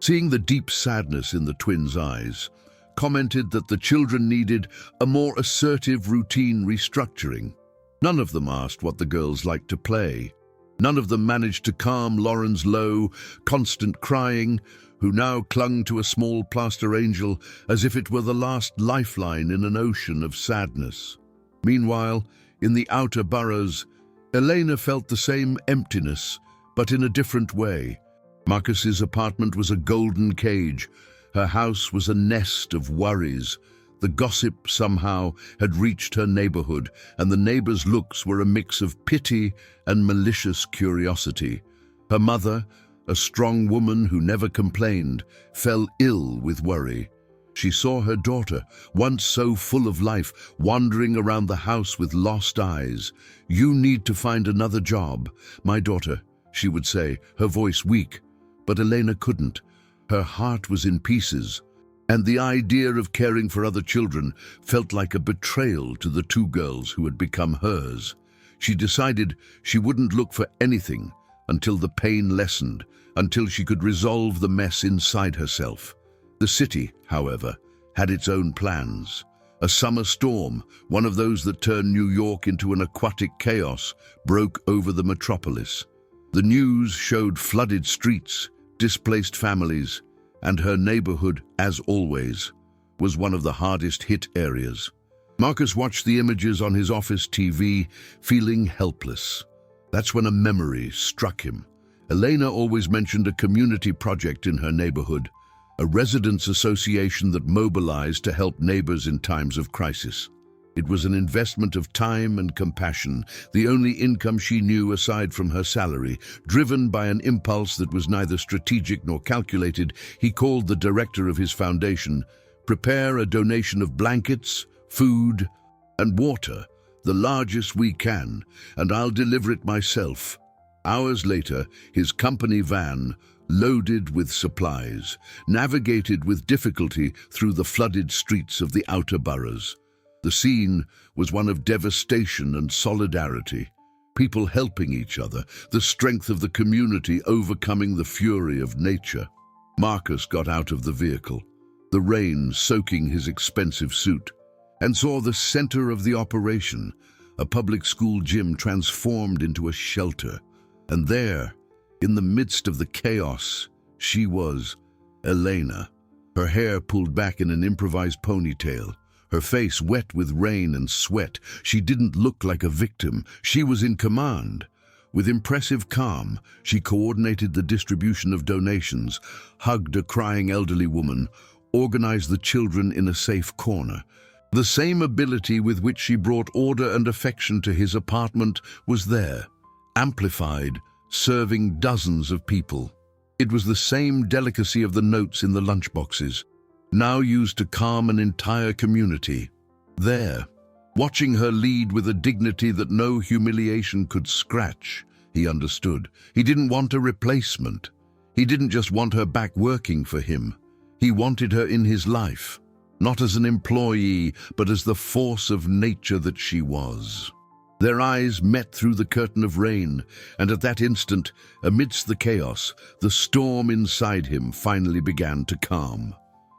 Seeing the deep sadness in the twins' eyes, commented that the children needed a more assertive routine restructuring. None of them asked what the girls liked to play. None of them managed to calm Lauren's low, constant crying, who now clung to a small plaster angel as if it were the last lifeline in an ocean of sadness. Meanwhile, in the outer boroughs, Elena felt the same emptiness, but in a different way. Marcus's apartment was a golden cage. Her house was a nest of worries. The gossip somehow had reached her neighborhood, and the neighbors' looks were a mix of pity and malicious curiosity. Her mother, a strong woman who never complained, fell ill with worry. She saw her daughter, once so full of life, wandering around the house with lost eyes. "You need to find another job, my daughter," she would say, her voice weak. But Elena couldn't. Her heart was in pieces, and the idea of caring for other children felt like a betrayal to the two girls who had become hers. She decided she wouldn't look for anything until the pain lessened, until she could resolve the mess inside herself. The city, however, had its own plans. A summer storm, one of those that turned New York into an aquatic chaos, broke over the metropolis. The news showed flooded streets, displaced families, and her neighborhood, as always, was one of the hardest hit areas. Marcus watched the images on his office TV, feeling helpless. That's when a memory struck him. Elena always mentioned a community project in her neighborhood, a residents' association that mobilized to help neighbors in times of crisis. It was an investment of time and compassion, the only income she knew aside from her salary. Driven by an impulse that was neither strategic nor calculated, he called the director of his foundation. "Prepare a donation of blankets, food, and water, the largest we can, and I'll deliver it myself." Hours later, his company van, loaded with supplies, navigated with difficulty through the flooded streets of the outer boroughs. The scene was one of devastation and solidarity, people helping each other, the strength of the community overcoming the fury of nature. Marcus got out of the vehicle, the rain soaking his expensive suit, and saw the center of the operation, a public school gym transformed into a shelter. And there, in the midst of the chaos, she was Elena, her hair pulled back in an improvised ponytail, her face wet with rain and sweat. She didn't look like a victim. She was in command. With impressive calm, she coordinated the distribution of donations, hugged a crying elderly woman, organized the children in a safe corner. The same ability with which she brought order and affection to his apartment was there, amplified, serving dozens of people. It was the same delicacy of the notes in the lunchboxes, now used to calm an entire community. There, watching her lead with a dignity that no humiliation could scratch, he understood. He didn't want a replacement. He didn't just want her back working for him. He wanted her in his life, not as an employee, but as the force of nature that she was. Their eyes met through the curtain of rain, and at that instant, amidst the chaos, the storm inside him finally began to calm.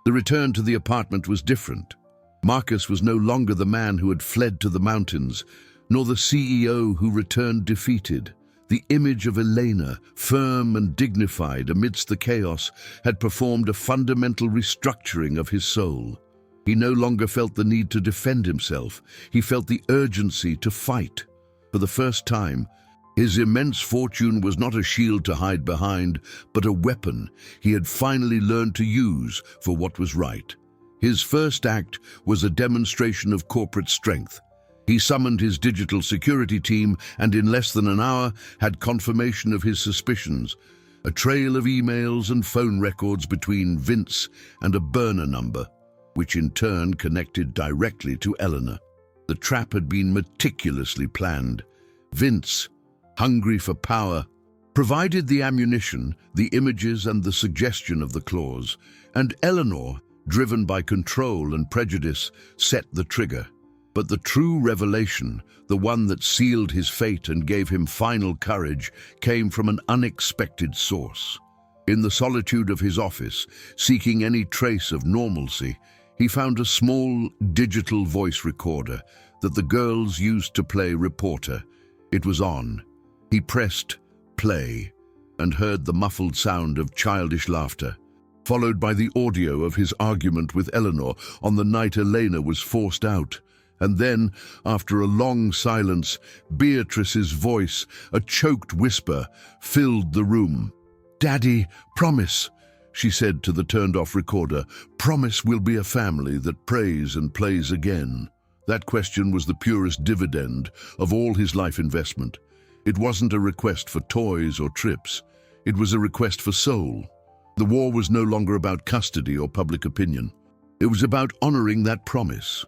The return to the apartment was different. Marcus was no longer the man who had fled to the mountains, nor the CEO who returned defeated. The image of Elena, firm and dignified amidst the chaos, had performed a fundamental restructuring of his soul. He no longer felt the need to defend himself. He felt the urgency to fight. For the first time, his immense fortune was not a shield to hide behind, but a weapon he had finally learned to use for what was right. His first act was a demonstration of corporate strength. He summoned his digital security team and in less than an hour had confirmation of his suspicions, a trail of emails and phone records between Vince and a burner number, which in turn connected directly to Eleanor. The trap had been meticulously planned. Vince, hungry for power, provided the ammunition, the images and the suggestion of the clause, and Eleanor, driven by control and prejudice, set the trigger. But the true revelation, the one that sealed his fate and gave him final courage, came from an unexpected source. In the solitude of his office, seeking any trace of normalcy, he found a small digital voice recorder that the girls used to play reporter. It was on. He pressed play and heard the muffled sound of childish laughter, followed by the audio of his argument with Eleanor on the night Elena was forced out. And then, after a long silence, Beatrice's voice, a choked whisper, filled the room. "Daddy, promise," she said to the turned-off recorder, "promise we'll be a family that prays and plays again." That question was the purest dividend of all his life investment. It wasn't a request for toys or trips. It was a request for soul. The war was no longer about custody or public opinion. It was about honoring that promise.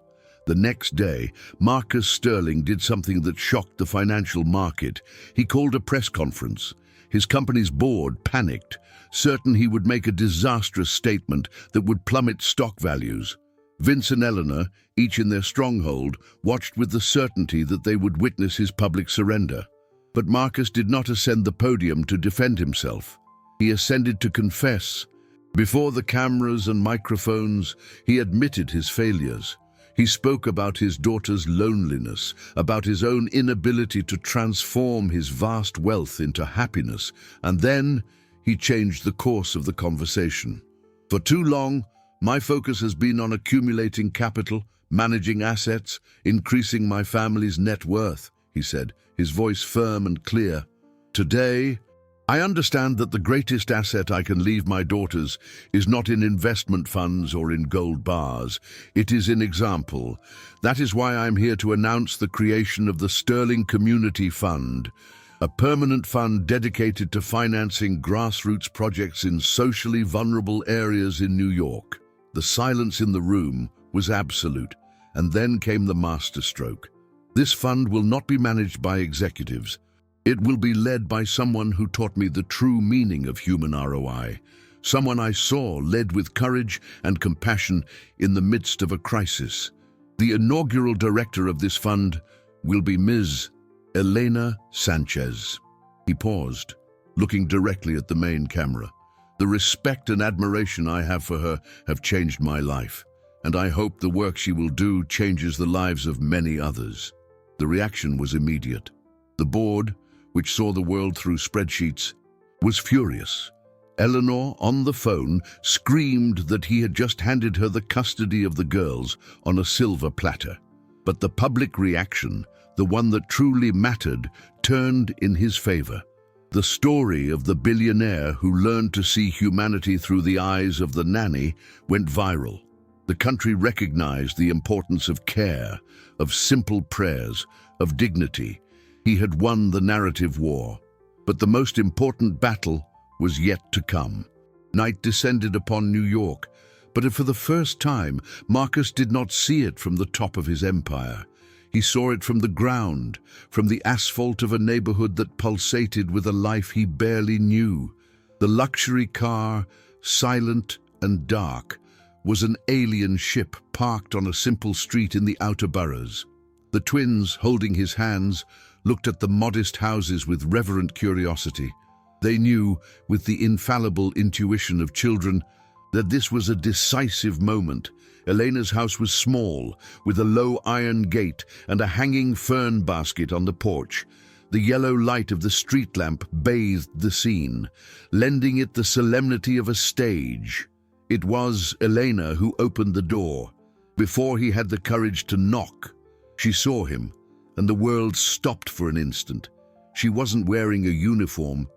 The next day, Marcus Sterling did something that shocked the financial market. He called a press conference. His company's board panicked, certain he would make a disastrous statement that would plummet stock values. Vince and Eleanor, each in their stronghold, watched with the certainty that they would witness his public surrender. But Marcus did not ascend the podium to defend himself. He ascended to confess. Before the cameras and microphones, he admitted his failures. He spoke about his daughter's loneliness, about his own inability to transform his vast wealth into happiness, and then he changed the course of the conversation. "For too long, my focus has been on accumulating capital, managing assets, increasing my family's net worth," he said, his voice firm and clear. "Today, I understand that the greatest asset I can leave my daughters is not in investment funds or in gold bars. It is in example. That is why I'm here to announce the creation of the Sterling Community Fund, a permanent fund dedicated to financing grassroots projects in socially vulnerable areas in New York." The silence in the room was absolute, and then came the masterstroke. "This fund will not be managed by executives. It will be led by someone who taught me the true meaning of human ROI, someone I saw led with courage and compassion in the midst of a crisis. The inaugural director of this fund will be Ms. Elena Sanchez." He paused, looking directly at the main camera. "The respect and admiration I have for her have changed my life, and I hope the work she will do changes the lives of many others." The reaction was immediate. The board, which saw the world through spreadsheets, was furious. Eleanor, on the phone, screamed that he had just handed her the custody of the girls on a silver platter. But the public reaction, the one that truly mattered, turned in his favor. The story of the billionaire who learned to see humanity through the eyes of the nanny went viral. The country recognized the importance of care, of simple prayers, of dignity. He had won the narrative war, but the most important battle was yet to come. Night descended upon New York, but for the first time, Marcus did not see it from the top of his empire. He saw it from the ground, from the asphalt of a neighborhood that pulsated with a life he barely knew. The luxury car, silent and dark, was an alien ship parked on a simple street in the outer boroughs. The twins, holding his hands, looked at the modest houses with reverent curiosity. They knew, with the infallible intuition of children, that this was a decisive moment. Elena's house was small, with a low iron gate and a hanging fern basket on the porch. The yellow light of the street lamp bathed the scene, lending it the solemnity of a stage. It was Elena who opened the door. Before he had the courage to knock, she saw him, and the world stopped for an instant. She wasn't wearing a uniform,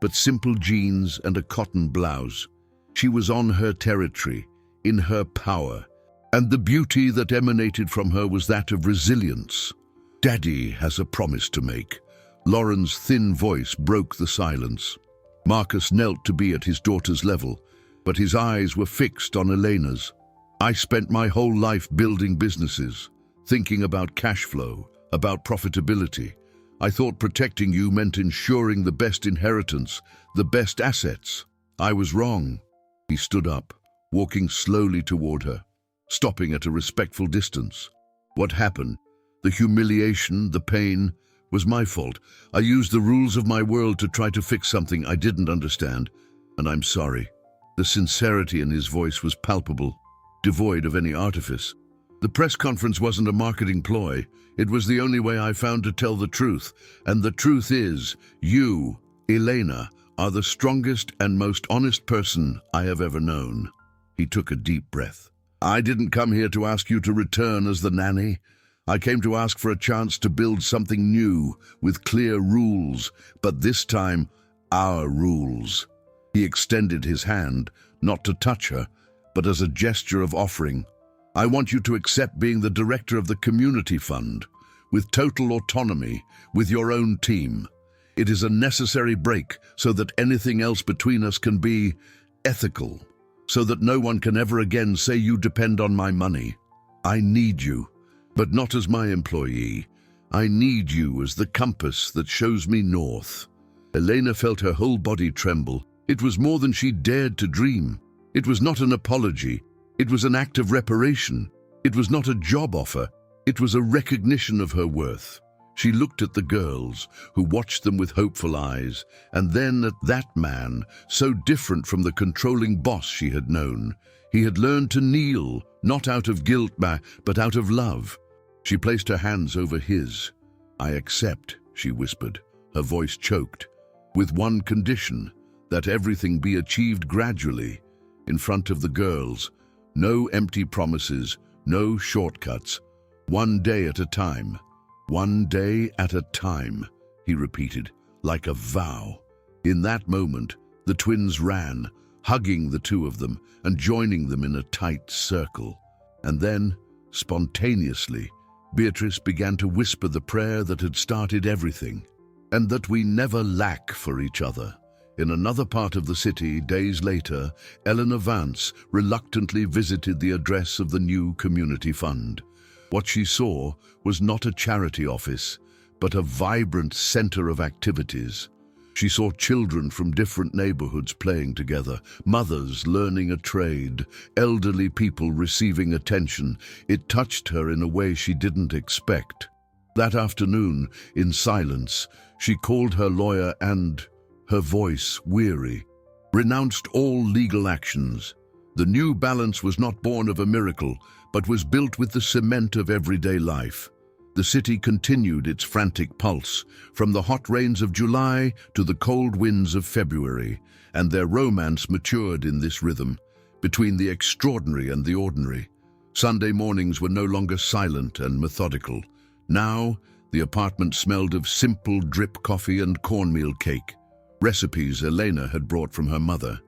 but simple jeans and a cotton blouse. She was on her territory, in her power, and the beauty that emanated from her was that of resilience. "Daddy has a promise to make." Lauren's thin voice broke the silence. Marcus knelt to be at his daughter's level, but his eyes were fixed on Elena's. "I spent my whole life building businesses, thinking about cash flow, about profitability. I thought protecting you meant ensuring the best inheritance, the best assets. I was wrong." He stood up, walking slowly toward her, stopping at a respectful distance. "What happened? The humiliation, the pain, was my fault. I used the rules of my world to try to fix something I didn't understand. and I'm sorry." The sincerity in his voice was palpable, devoid of any artifice. "The press conference wasn't a marketing ploy. It was the only way I found to tell the truth. And the truth is, you, Elena, are the strongest and most honest person I have ever known." He took a deep breath. "I didn't come here to ask you to return as the nanny. I came to ask for a chance to build something new, with clear rules, but this time, our rules." He extended his hand, not to touch her, but as a gesture of offering. "I want you to accept being the director of the community fund, with total autonomy, with your own team. It is a necessary break so that anything else between us can be ethical, so that no one can ever again say you depend on my money. I need you, but not as my employee. I need you as the compass that shows me north." Elena felt her whole body tremble. It was more than she dared to dream. It was not an apology. It was an act of reparation. It was not a job offer. It was a recognition of her worth. She looked at the girls, who watched them with hopeful eyes, and then at that man, so different from the controlling boss she had known. He had learned to kneel, not out of guilt, but out of love. She placed her hands over his. "I accept," she whispered, her voice choked, "with one condition, that everything be achieved gradually, in front of the girls. No empty promises, no shortcuts. One day at a time. One day at a time," he repeated, like a vow. In that moment, the twins ran, hugging the two of them and joining them in a tight circle. And then, spontaneously, Beatrice began to whisper the prayer that had started everything, "and that we never lack for each other." In another part of the city, days later, Eleanor Vance reluctantly visited the address of the new community fund. What she saw was not a charity office, but a vibrant center of activities. She saw children from different neighborhoods playing together, mothers learning a trade, elderly people receiving attention. It touched her in a way she didn't expect. That afternoon, in silence, she called her lawyer and, her voice weary, renounced all legal actions. The new balance was not born of a miracle, but was built with the cement of everyday life. The city continued its frantic pulse, from the hot rains of July to the cold winds of February, and their romance matured in this rhythm, between the extraordinary and the ordinary. Sunday mornings were no longer silent and methodical. Now, the apartment smelled of simple drip coffee and cornmeal cake, recipes Elena had brought from her mother.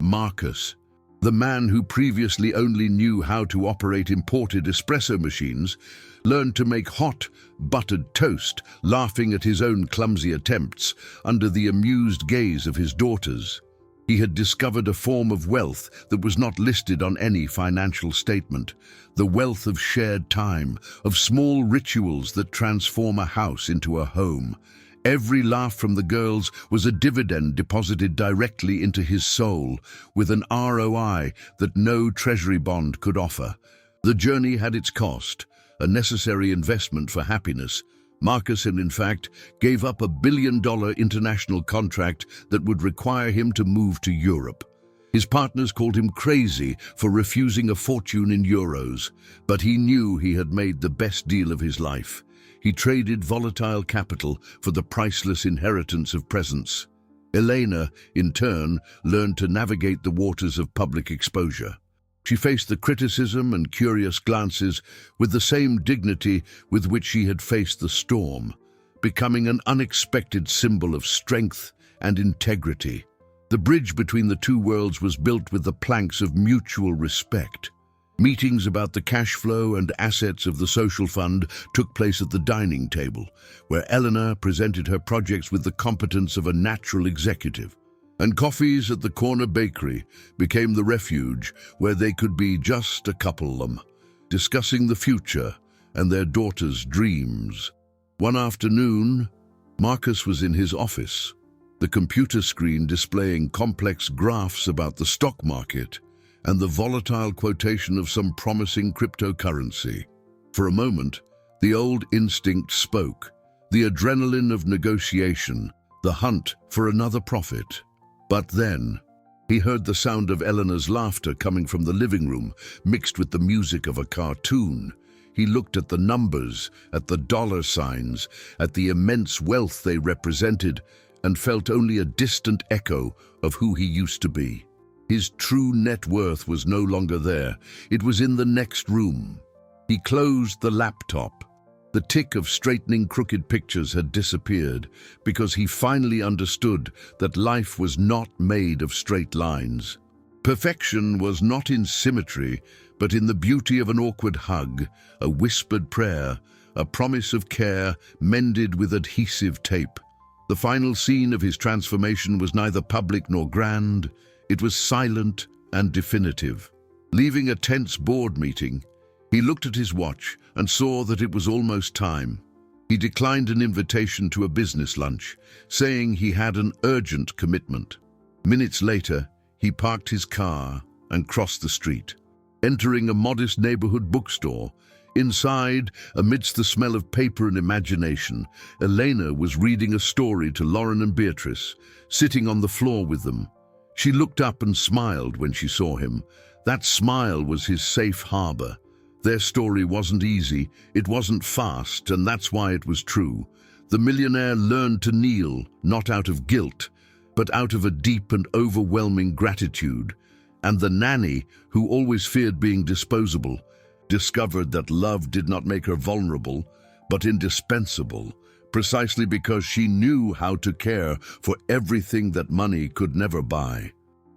Marcus, the man who previously only knew how to operate imported espresso machines, learned to make hot, buttered toast, laughing at his own clumsy attempts under the amused gaze of his daughters. He had discovered a form of wealth that was not listed on any financial statement, the wealth of shared time, of small rituals that transform a house into a home. Every laugh from the girls was a dividend deposited directly into his soul, with an ROI that no treasury bond could offer. The journey had its cost, a necessary investment for happiness. Marcus, in fact, gave up $1 billion international contract that would require him to move to Europe. His partners called him crazy for refusing a fortune in euros, but he knew he had made the best deal of his life. He traded volatile capital for the priceless inheritance of presence. Elena, in turn, learned to navigate the waters of public exposure. She faced the criticism and curious glances with the same dignity with which she had faced the storm, becoming an unexpected symbol of strength and integrity. The bridge between the two worlds was built with the planks of mutual respect. Meetings about the cash flow and assets of the social fund took place at the dining table, where Eleanor presented her projects with the competence of a natural executive. And coffees at the corner bakery became the refuge where they could be just a couple, discussing the future and their daughter's dreams. One afternoon, Marcus was in his office, the computer screen displaying complex graphs about the stock market and the volatile quotation of some promising cryptocurrency. For a moment, the old instinct spoke, the adrenaline of negotiation, the hunt for another profit. But then, He heard the sound of Eleanor's laughter coming from the living room, mixed with the music of a cartoon. He looked at the numbers, at the dollar signs, at the immense wealth they represented, and felt only a distant echo of who he used to be. His true net worth was no longer there. It was in the next room. He closed the laptop. The tick of straightening crooked pictures had disappeared because he finally understood that life was not made of straight lines. Perfection was not in symmetry, but in the beauty of an awkward hug, a whispered prayer, a promise of care mended with adhesive tape. The final scene of his transformation was neither public nor grand. It was silent and definitive. Leaving a tense board meeting, he looked at his watch and saw that it was almost time. He declined an invitation to a business lunch, saying he had an urgent commitment. Minutes later, he parked his car and crossed the street. Entering a modest neighborhood bookstore, inside, amidst the smell of paper and imagination, Elena was reading a story to Lauren and Beatrice, sitting on the floor with them. She looked up and smiled when she saw him. That smile was his safe harbor. Their story wasn't easy, it wasn't fast, and that's why it was true. The millionaire learned to kneel, not out of guilt, but out of a deep and overwhelming gratitude. And the nanny, who always feared being disposable, discovered that love did not make her vulnerable, but indispensable, precisely because she knew how to care for everything that money could never buy.